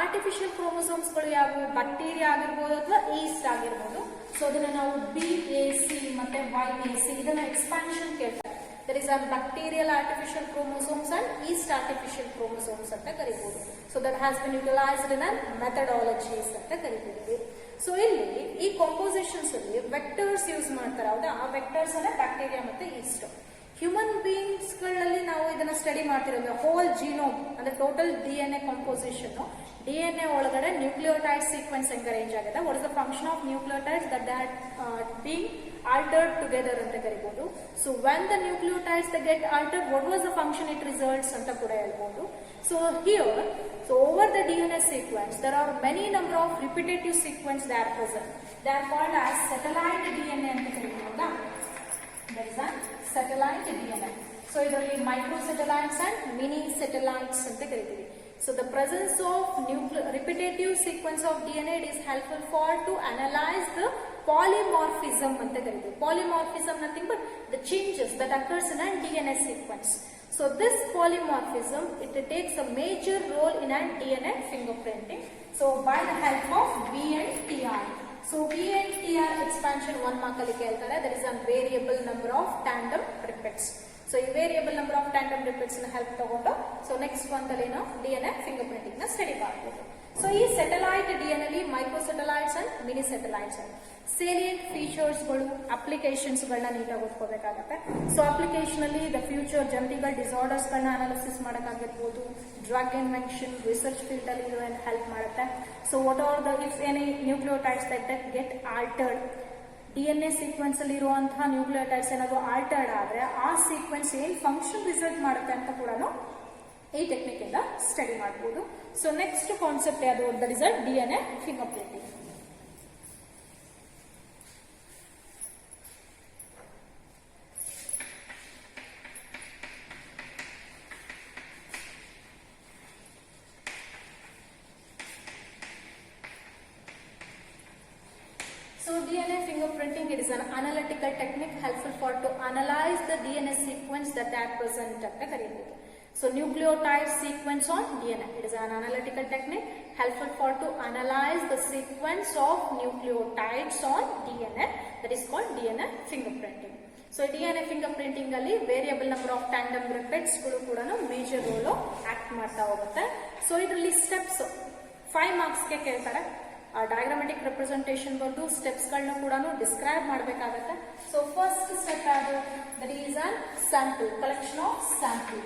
S1: ಆರ್ಟಿಫಿಷಿಯಲ್ ಕ್ರೋಮೋಸೋಮ್ಸ್ ಗಳು ಯಾವುವು? ಬ್ಯಾಕ್ಟೀರಿಯಾ ಆಗಿರ್ಬೋದು ಅಥವಾ ಈಸ್ಟ್ ಆಗಿರ್ಬೋದು. ಸೊ ಅದನ್ನ ನಾವು BAC ಮತ್ತೆ YAC ಇದನ್ನ ಎಕ್ಸ್ಪಾನ್ಷನ್ ಕೇಳ್ತಾರೆ. There is are bacterial artificial chromosomes and yeast artificial chromosomes ಅಂತ ಕರಿಬಹುದು. So that has been utilised in methodologies ಅಂತ ಕರಿತೀವಿ. ಸೊ ಇಲ್ಲಿ ಈ ಕಾಂಪೋಸಿಷನ್ಸ್ ಅಲ್ಲಿ ವೆಕ್ಟರ್ಸ್ ಯೂಸ್ ಮಾಡ್ತಾರೆ. ಹೌದಾ? ಆ ವೆಕ್ಟರ್ಸ್ ಅನ್ನ ಬ್ಯಾಕ್ಟೀರಿಯಾ ಮತ್ತೆ ಈಸ್ಟ್. ಹ್ಯೂಮನ್ ಬೀಯಿಂಗ್ಸ್ ಗಳಲ್ಲಿ ನಾವು ಇದನ್ನ ಸ್ಟಡಿ ಮಾಡ್ತಿರೋದು ಹೋಲ್ ಜೀನೋಮ್ ಅಂದ್ರೆ ಟೋಟಲ್ DNA ಕಂಪೋಸಿಷನ್. DNA ಒಳಗಡೆ ನ್ಯೂಕ್ಲಿಯೋಟೈಡ್ ಸೀಕ್ವೆನ್ಸ್ ಹೆಂಗ್ ಅರೇಂಜ್ ಆಗಿದೆ, what is the function of nucleotides that being altered together ಅಂತ ಕರಿಬಹುದು. So when the nucleotides the get altered, what was the function it results ಅಂತ ಕೂಡ ಹೇಳ್ಬಹುದು. So here, so over the DNA sequence there are many number of repetitive sequence that are present. They are called as satellite DNA ಅಂತ ಕರಿಬಹುದು. There is a satellite DNA. So ಇದರಲ್ಲಿ micro satellites and mini satellites ಅಂತ ಕರಿತೀವಿ. So the presence of repetitive sequence of DNA it is helpful for to analyze the polymorphism ಅಂತ ಕರಿತೀವಿ. Polymorphism nothing but the changes that occurs in a DNA sequence. So this polymorphism it takes a major role in a DNA fingerprinting. So by the help of VNTR. So VNTR expansion 1 mark ಅಲ್ಲಿ ಕೇಳ್ತಾರೆ. There is a variable number of tandem repeats. So ಈ variable number of tandem repeats ನ help ತಗೊಂಡು so next ಒಂದಲ್ಲಿ ನಾವು DNA fingerprinting ನ study ಮಾಡಬಹುದು. So ಈ ಸೆಟಲೈಟ್ DNA ಅಲ್ಲಿ microsatellites and minisatellites and salient features ಗಳು ಅಪ್ಲಿಕೇಶನ್ಸ್ ಗಳನ್ನ ನೀಟಾಗಿ ಓದ್ಕೋಬೇಕಾಗತ್ತೆ. ಸೊ ಅಪ್ಲಿಕೇಶನ್ ಅಲ್ಲಿ ದ ಫ್ಯೂಚರ್ ಜೆನೆಟಿಕಲ್ ಡಿಸಾರ್ಡರ್ಸ್ ಗಳನ್ನ ಅನಾಲಿಸಿಸ್ ಮಾಡಕ್ಕಾಗಿರ್ಬೋದು, ಡ್ರಗ್ ಇನ್ವೆನ್ಷನ್ ರಿಸರ್ಚ್ ಫೀಲ್ಡ್ ಅಲ್ಲಿ ಇದು ಹೆಲ್ಪ್ ಮಾಡುತ್ತೆ. So what are the if any nucleotides that get altered, DNA sequence ಅಲ್ಲಿ ಇರುವಂತಹ ನ್ಯೂಕ್ಲಿಯೋಟೈಡ್ಸ್ ಏನಾದ್ರು ಆಲ್ಟರ್ಡ್ ಆದ್ರೆ ಆ ಸೀಕ್ವೆನ್ಸ್ ಏನ್ ಫಂಕ್ಷನ್ ರಿಸಲ್ಟ್ ಮಾಡುತ್ತೆ ಅಂತ ಕೂಡ ಈ ಟೆಕ್ನಿಕ್ ಇಂದ ಸ್ಟಡಿ ಮಾಡಬಹುದು. ಸೊ ನೆಕ್ಸ್ಟ್ ಕಾನ್ಸೆಪ್ಟ್ ಯಾವುದು? That is a DNA finger printing. So DNA fingerprinting it is an analytical technique helpful for to analyze the DNA sequence that are present ಅಂತ ಕರೀತೀವಿ. So nucleotide sequence on DNA it is an analytical technique helpful for to analyze the sequence of nucleotides on DNA that is called DNA fingerprinting. So DNA fingerprinting ಅಲ್ಲಿ variable number of tandem repeats ಗಳು ಕೂಡ major role act ಮಾಡ್ತಾ ಹೋಗುತ್ತೆ. So ಇದರಲ್ಲಿ steps 5 marks ಗೆ ಕೇಳ್ತಾರೆ. Diagrammatic representation ಬಂದು steps ಗಳನ್ನ ಕೂಡ ಡಿಸ್ಕ್ರೈಬ್ ಮಾಡಬೇಕಾಗತ್ತೆ. ಸೊ ಫಸ್ಟ್ ಸ್ಟೆಪ್ ಅದು that is an sample, collection of sample.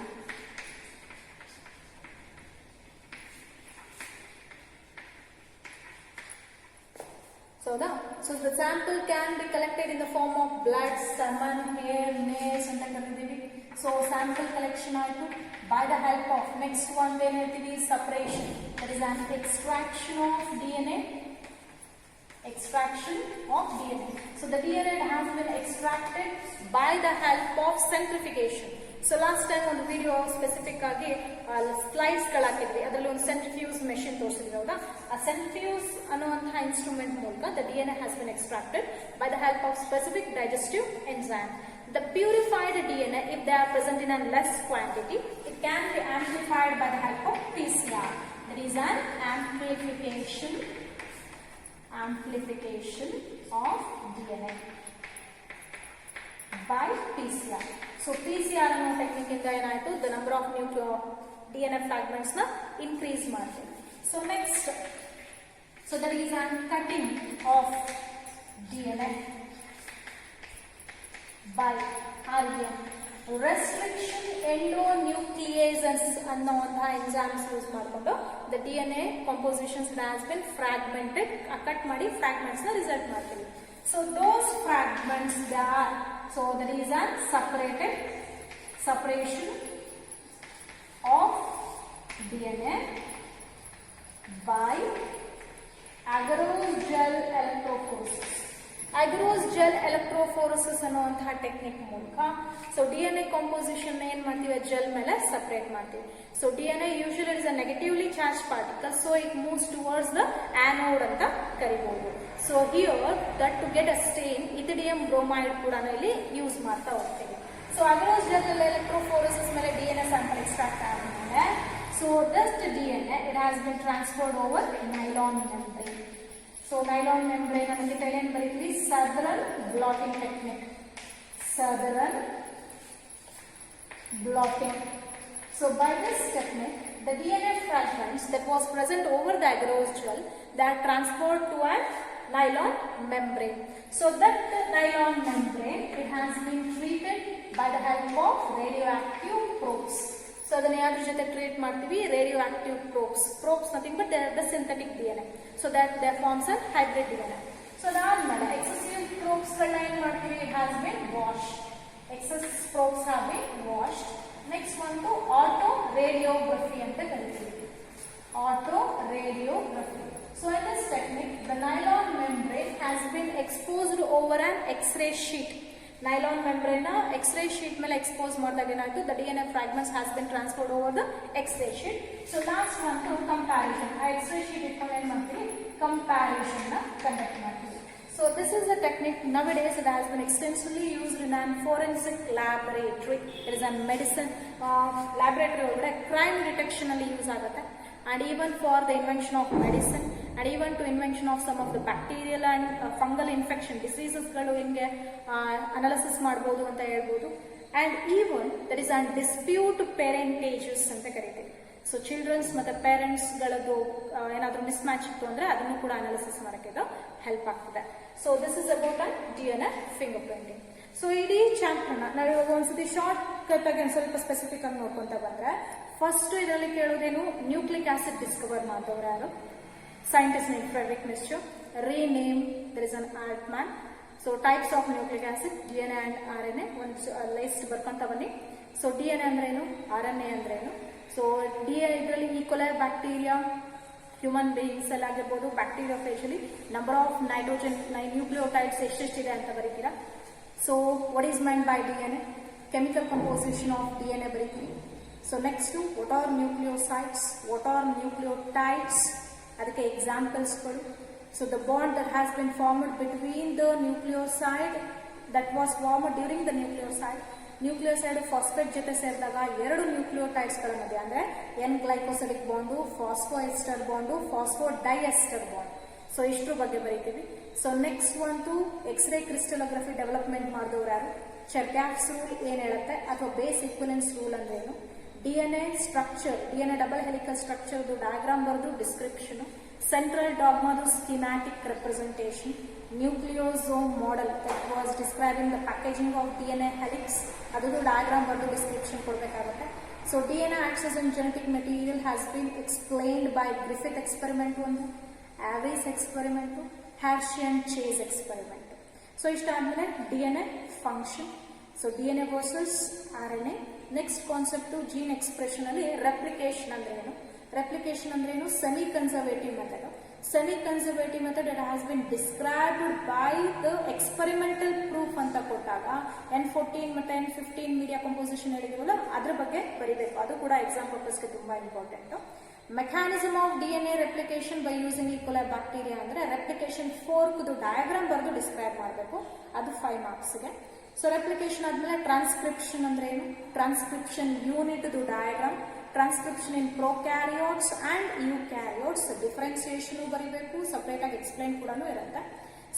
S1: So the sample can be collected in the form of blood, semen, hair, nails ಅಂತ ಕರೀತೀವಿ. So sample collection ಆಯ್ತು. By the help of next one ಏನ್ ಹೇಳ್ತೀವಿ? Separation. That is an extraction of DNA. Extraction of DNA. So the DNA has been extracted by the help of centrifugation. So last time ಒಂದು video specific ಆಗಿ slides ಹಾಕಿದ್ವಿ, ಅದರಲ್ಲಿ ಒಂದು centrifuge machine ತೋರಿಸಿದ್ವಿ ಹೌದಾ. ಆ centrifuge ಅನ್ನುವಂತಹ ಇನ್ಸ್ಟ್ರೂಮೆಂಟ್ ಮೂಲಕ the DNA has been extracted by the help of specific digestive enzyme. The purified DNA, if they are present in a less quantity, it can be amplified by the help of PCR. That is an amplification of DNA by PCR. So PCR ಅನ್ನೋ technique ಇಂದ ಏನಾಯಿತು, the number of DNA fragments ನ increase ಮಾಡ್ತೀವಿ. So next, so there is a cutting of DNA by RNA. Restriction endonucleases ಅನ್ನುವಂತಹ enzymes use ಮಾಡಿಕೊಂಡು the DNA compositions has been fragmented, cut ಮಾಡಿ fragments ನ result ಮಾಡ್ತೀವಿ. So those fragments they are, so there is a separation of DNA by agarose gel electrophoresis. Agarose gel electrophoresis ಅನ್ನುವಂತಹ technique ಮೂಲಕ so DNA composition ಏನ್ ಮಾಡ್ತೀವಿ, gel ಮೇಲೆ separate ಮಾಡ್ತೀವಿ. So DNA usually is a negatively charge particle, so it moves towards the anode ಅಂತ ಕರಿಬಹುದು. So here that to get a stain ethidium bromide ಕೂಡ ಇಲ್ಲಿ ಯೂಸ್ ಮಾಡ್ತಾ ಹೋಗ್ತೀವಿ. ಸೊ ಅಗರೋಸ್ ಜೆಲ್ ಎಲೆಕ್ಟ್ರೋಫೋರೆಸಿಸ್ ಮೇಲೆ DNA ಸ್ಯಾಂಪಲ್ ಎಕ್ಸ್ಟ್ರಾಕ್ಟ್ ಆದ್ಮೇಲೆ so thus DNA it has been transferred over nylon membrane. So nylon membrane ಅನ್ನೋದಕ್ಕೆ ಏನ್ ಬರೀತೀವಿ, Southern blotting technique. Southern blotting. So by this technique, the DNA fragments that was present over the agarose gel that are transferred to a nylon membrane. So that nylon membrane, it has been treated by the help of radioactive probes. So ಅದನ್ನ ಯಾವ್ದ್ರ ಜೊತೆ treat ಮಾಡ್ತೀವಿ, radio active probes nothing but the synthetic DNA. So that forms a hybrid DNA. So ಅದಾದ್ಮೇಲೆ excessive probes ಗಳನ್ನ ಏನ್ ಮಾಡ್ತೀವಿ, it has been washed. Excess probes have been washed. Next one to auto radiography ಅಂತ ಕರಿತೀವಿ. Auto radiography. So in this technique, the nylon membrane has been exposed over an X-ray sheet. Nylon membrane X-ray sheet ಮೇಲೆ expose ಮಾಡಿದಾಗ ಏನಾಯ್ತು, the DNA fragments has been transferred over the X-ray sheet. So last one to comparison. ಆ X-ray sheet ಇಟ್ಕೊಂಡು ಏನ್ ಮಾಡ್ತೀವಿ, comparison ನ conduct ಮಾಡ್ತೀವಿ. So this is a technique nowadays that has been extensively used in an forensic laboratory. It is a medicine laboratory ಒಳಗಡೆ crime detection ಅಲ್ಲಿ use ಆಗುತ್ತೆ. And even for the invention of medicine and even to invention of some of the bacterial and fungal infection diseases ಗಳು ಹಿಂಗೆ analysis ಮಾಡಬಹುದು ಅಂತ ಹೇಳ್ಬೋದು. And even there is a dispute parentages ಅಂತ ಕರೀತೀವಿ. So children's ಮತ್ತೆ parents ಗಳದ್ದು ಏನಾದರೂ miss match ಇತ್ತು ಅಂದ್ರೆ ಅದನ್ನು ಕೂಡ ಅನಾಲಿಸಿಸ್ ಮಾಡಕ್ಕೆ ಇದು ಹೆಲ್ಪ್ ಆಗ್ತದೆ. So this is about a DNA finger printing. So ಇಡೀ ಚಾಪ್ಟರ್ನ ನಾವು ಇವಾಗ ಒಂದ್ಸತಿ ಶಾರ್ಟ್ ಕಟ್ ಆಗಿ ಸ್ವಲ್ಪ ಸ್ಪೆಸಿಫಿಕ್ ಆಗಿ ನೋಡ್ಕೊಂತ ಬಂದ್ರೆ, ಫಸ್ಟ್ ಇದರಲ್ಲಿ ಕೇಳೋದೇನು, ನ್ಯೂಕ್ಲಿಕ್ ಆಸಿಡ್ ಡಿಸ್ಕವರ್ ಮಾಡಿದವರು ಯಾರು, scientist name Frederick Miescher. Rename there is an Altmann. So types of nucleic acid, DNA and RNA. ಒಂದು ಲಿಸ್ಟ್ ಬರ್ಕೊಂತ ಬನ್ನಿ. ಸೊ DNA ಅಂದ್ರೇನು, RNA ಅಂದ್ರೇನು. ಸೊ ಇದರಲ್ಲಿ ಈಕ್ವಲರ್ ಬ್ಯಾಕ್ಟೀರಿಯಾ, ಹ್ಯೂಮನ್ ಬೀಯಿಂಗ್ಸ್ ಎಲ್ಲ ಆಗಿರ್ಬೋದು, ಬ್ಯಾಕ್ಟೀರಿಯಾ ಫೇಜಲ್ಲಿ ನಂಬರ್ ಆಫ್ ನೈಟ್ರೋಜನ್ ನ್ಯೂಕ್ಲಿಯೋಟೈಡ್ಸ್ ಎಷ್ಟೆಷ್ಟಿದೆ ಅಂತ ಬರೀತೀರಾ. So what is meant by DNA, chemical composition of DNA ಬರೀತೀವಿ. So next what are nucleosides, what are nucleotides, ಅದಕ್ಕೆ ಎಕ್ಸಾಂಪಲ್ಸ್ಗಳು. So the bond that has been formed between the nucleoside that was formed during the nucleoside. Nucleoside phosphate ಜೊತೆ ಸೇರಿದಾಗ ಎರಡು nucleotides ಗಳ ಮಧ್ಯೆ ಅಂದ್ರೆ N glycosidic bond, phosphoester bond, phosphodiester bond. So ಇಷ್ಟ್ರ ಬಗ್ಗೆ ಬರೀತೀವಿ. ಸೊ ನೆಕ್ಸ್ಟ್ ಒಂದು ಎಕ್ಸ್ರೇ ಕ್ರಿಸ್ಟಲೋಗ್ರಫಿ ಡೆವಲಪ್ಮೆಂಟ್ ಮಾಡಿದವರು ಯಾರು, ಚೆರ್ಕ್ಯಾಫ್ಸ್ ರೂಲ್ ಏನ್ ಹೇಳುತ್ತೆ, ಅಥವಾ ಬೇಸ್ ಈಕ್ವಲೆನ್ಸ್ ರೂಲ್ ಅಂದ್ರೆ ಏನು, DNA structure, DNA double helical structure diagram ಬರೆದು ಡಿಸ್ಕ್ರಿಪ್ಷನ್, ಸೆಂಟ್ರಲ್ ಡಾಗ್ಮಾದು schematic representation, nucleosome model that was describing the packaging of DNA helix, ಅದು ಡಯಾಗ್ರಾಮ್ ಬರೆದು ಡಿಸ್ಕ್ರಿಪ್ಷನ್ ಕೊಡಬೇಕಾಗುತ್ತೆ. So DNA access in genetic material has been explained by Griffith experiment ಒಂದು, Avery's experiment, Hershey and Chase experiment. So ಇಷ್ಟಾದ್ಮೇಲೆ DNA function. So DNA versus RNA. Next concept gene expression ಅಲ್ಲಿ replication ಅಂದ್ರೆ ಏನು, replication ಅಂದ್ರೆ ಏನು, semi conservative method. semi-conservative method that has been described by the experimental proof ಅಂತ ಕೊಟ್ಟಾಗ N14 ಮತ್ತೆ N15 media composition ಹೇಳಿದೀವಲ್ಲ ಅದ್ರ ಬಗ್ಗೆ ಬರೀಬೇಕು, ಅದು ಕೂಡ ಎಕ್ಸಾಮ್ ಪರ್ಪಸ್ಗೆ ತುಂಬಾ important. Mechanism of DNA replication by using E coli bacteria ಅಂದ್ರೆ ರೆಪ್ಲಿಕೇಶನ್ ಫೋರ್ಕ್ದು ಡಯಾಗ್ರಾಮ್ ಬರೆದು ಡಿಸ್ಕ್ರೈಬ್ ಮಾಡಬೇಕು, ಅದು 5 ಮಾರ್ಕ್ಸ್ಗೆ. ಸೊ ರೆಪ್ಲಿಕೇಶನ್ ಆದ್ಮೇಲೆ ಟ್ರಾನ್ಸ್ಕ್ರಿಪ್ಷನ್ ಅಂದ್ರೆ ಏನು, transcription unit diagram, transcription in prokaryotes and eukaryotes differentiation ಬರೀಬೇಕು, ಸಪರೇಟ್ ಆಗಿ ಎಕ್ಸ್ಪ್ಲೈನ್ ಕೂಡ ಇರುತ್ತೆ.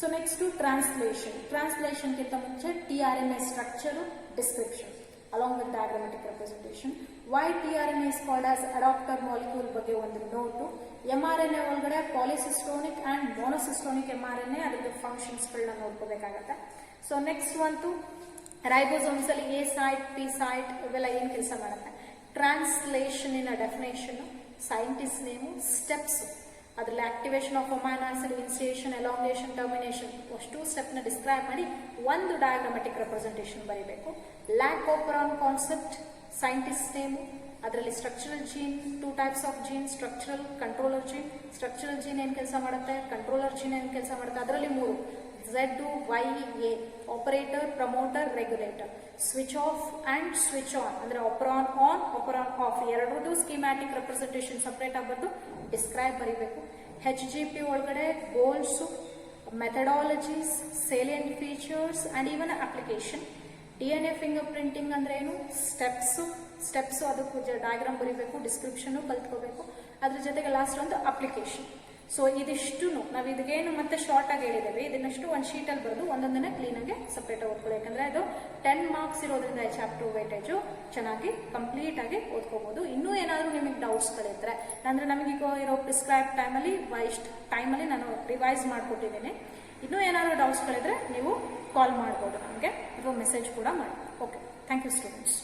S1: ಸೊ ನೆಕ್ಸ್ಟ್ ಟ್ರಾನ್ಸ್ಲೇಷನ್ ಗಿಂತ ಮುಂಚೆ tRNA structure description along with diagrammatic representation. Why tRNA is called as adapter molecule ಬಗ್ಗೆ ಒಂದು ನೋಟು. mRNA ಒಳಗಡೆ ಪಾಲಿಸಿಸ್ಟೋನಿಕ್ ಅಂಡ್ ಮೊನೋಸಿಸ್ಟೋನಿಕ್ mRNA ಅದರ ಫಂಕ್ಷನ್ಸ್ಗಳನ್ನ ನೋಡ್ಕೋಬೇಕಾಗತ್ತೆ. ಸೊ ನೆಕ್ಸ್ಟ್ ಒಂದು ರೈಬೋಸೋಮ್ಸ್ ಅಲ್ಲಿ ಎ ಸೈಟ್ ಪಿ ಸೈಟ್ ಇವೆಲ್ಲ ಏನು ಕೆಲಸ ಮಾಡುತ್ತೆ. Translation in definition, scientist name, steps ಅದರಲ್ಲಿ activation of amino acid, initiation, elongation, termination ಅಷ್ಟು ಸ್ಟೆಪ್ನ ಡಿಸ್ಕ್ರೈಬ್ ಮಾಡಿ ಒಂದು ಡಯಾಗ್ರಾಮ್ಯಾಟಿಕ್ ರೆಪ್ರೆಸೆಂಟೇಷನ್ ಬರೀಬೇಕು. Lac operon concept, scientist name, ಅದರಲ್ಲಿ structural gene, 2 types of gene, structural, controller gene. Structural gene ಏನು ಕೆಲಸ ಮಾಡುತ್ತೆ, ಕಂಟ್ರೋಲರ್ ಜೀನ್ ಏನು ಕೆಲಸ ಮಾಡುತ್ತೆ, ಅದರಲ್ಲಿ 3 ZYA operator, promoter, regulator. Switch off and switch on ಅಂದ್ರೆ ಆಪರಾನ್ ಆನ್, ಆಪರಾನ್ ಆಫ್ ಎರಡರದ್ದು ಸ್ಕೀಮ್ಯಾಟಿಕ್ ರೆಪ್ರೆಸೆಂಟೇಷನ್ ಸಪರೇಟ್ ಆಗಬಾರ್ದು, ಡಿಸ್ಕ್ರೈಬ್ ಬರೀಬೇಕು. HGP ಒಳಗಡೆ goals, methodologies, salient features and even application. DNA fingerprinting ಅಂದ್ರೆ ಏನು, ಸ್ಟೆಪ್ಸ್ ಅದಕ್ಕೂ ಡಯಾಗ್ರಾಮ್ ಬರೀಬೇಕು, ಡಿಸ್ಕ್ರಿಪ್ಷನ್ ಕಲ್ತ್ಕೋಬೇಕು, ಅದ್ರ ಜೊತೆಗೆ ಲಾಸ್ಟ್ ಒಂದು ಅಪ್ಲಿಕೇಶನ್. ಸೊ ಇದಿಷ್ಟು ನಾವು ಇದಕ್ಕೇನು ಮತ್ತೆ ಶಾರ್ಟ್ ಆಗಿ ಹೇಳಿದ್ದೇವೆ, ಇದನ್ನಷ್ಟು ಒಂದು ಶೀಟಲ್ಲಿ ಬರೆದು ಒಂದೊಂದನ್ನೇ ಕ್ಲೀನಾಗಿ ಸಪ್ರೇಟ್ ಆಗಿ ಓದ್ಕೊಳ್ಳಿ. ಯಾಕಂದ್ರೆ ಅದು 10 ಮಾರ್ಕ್ಸ್ ಇರೋದ್ರಿಂದ ಈ ಚಾಪ್ಟರ್ ವೇಟೇಜು ಚೆನ್ನಾಗಿ ಕಂಪ್ಲೀಟ್ ಆಗಿ ಓದ್ಕೋಬಹುದು. ಇನ್ನೂ ಏನಾದರೂ ನಿಮಗೆ ಡೌಟ್ಸ್ಗಳಿದ್ರೆ ಅಂದ್ರೆ ನಮಗೆ ಈಗ ಇರೋ ಪ್ರಿಸ್ಕ್ರೈಬ್ ಟೈಮಲ್ಲಿ ಇಷ್ಟು ಟೈಮಲ್ಲಿ ನಾನು ರಿವೈಸ್ ಮಾಡಿಕೊಟ್ಟಿದ್ದೀನಿ. ಇನ್ನೂ ಏನಾದರೂ ಡೌಟ್ಸ್ಗಳಿದ್ರೆ ನೀವು ಕಾಲ್ ಮಾಡ್ಬೋದು ನಮಗೆ, ಅಥವಾ ಮೆಸೇಜ್ ಕೂಡ ಮಾಡಿ. Okay, thank you students.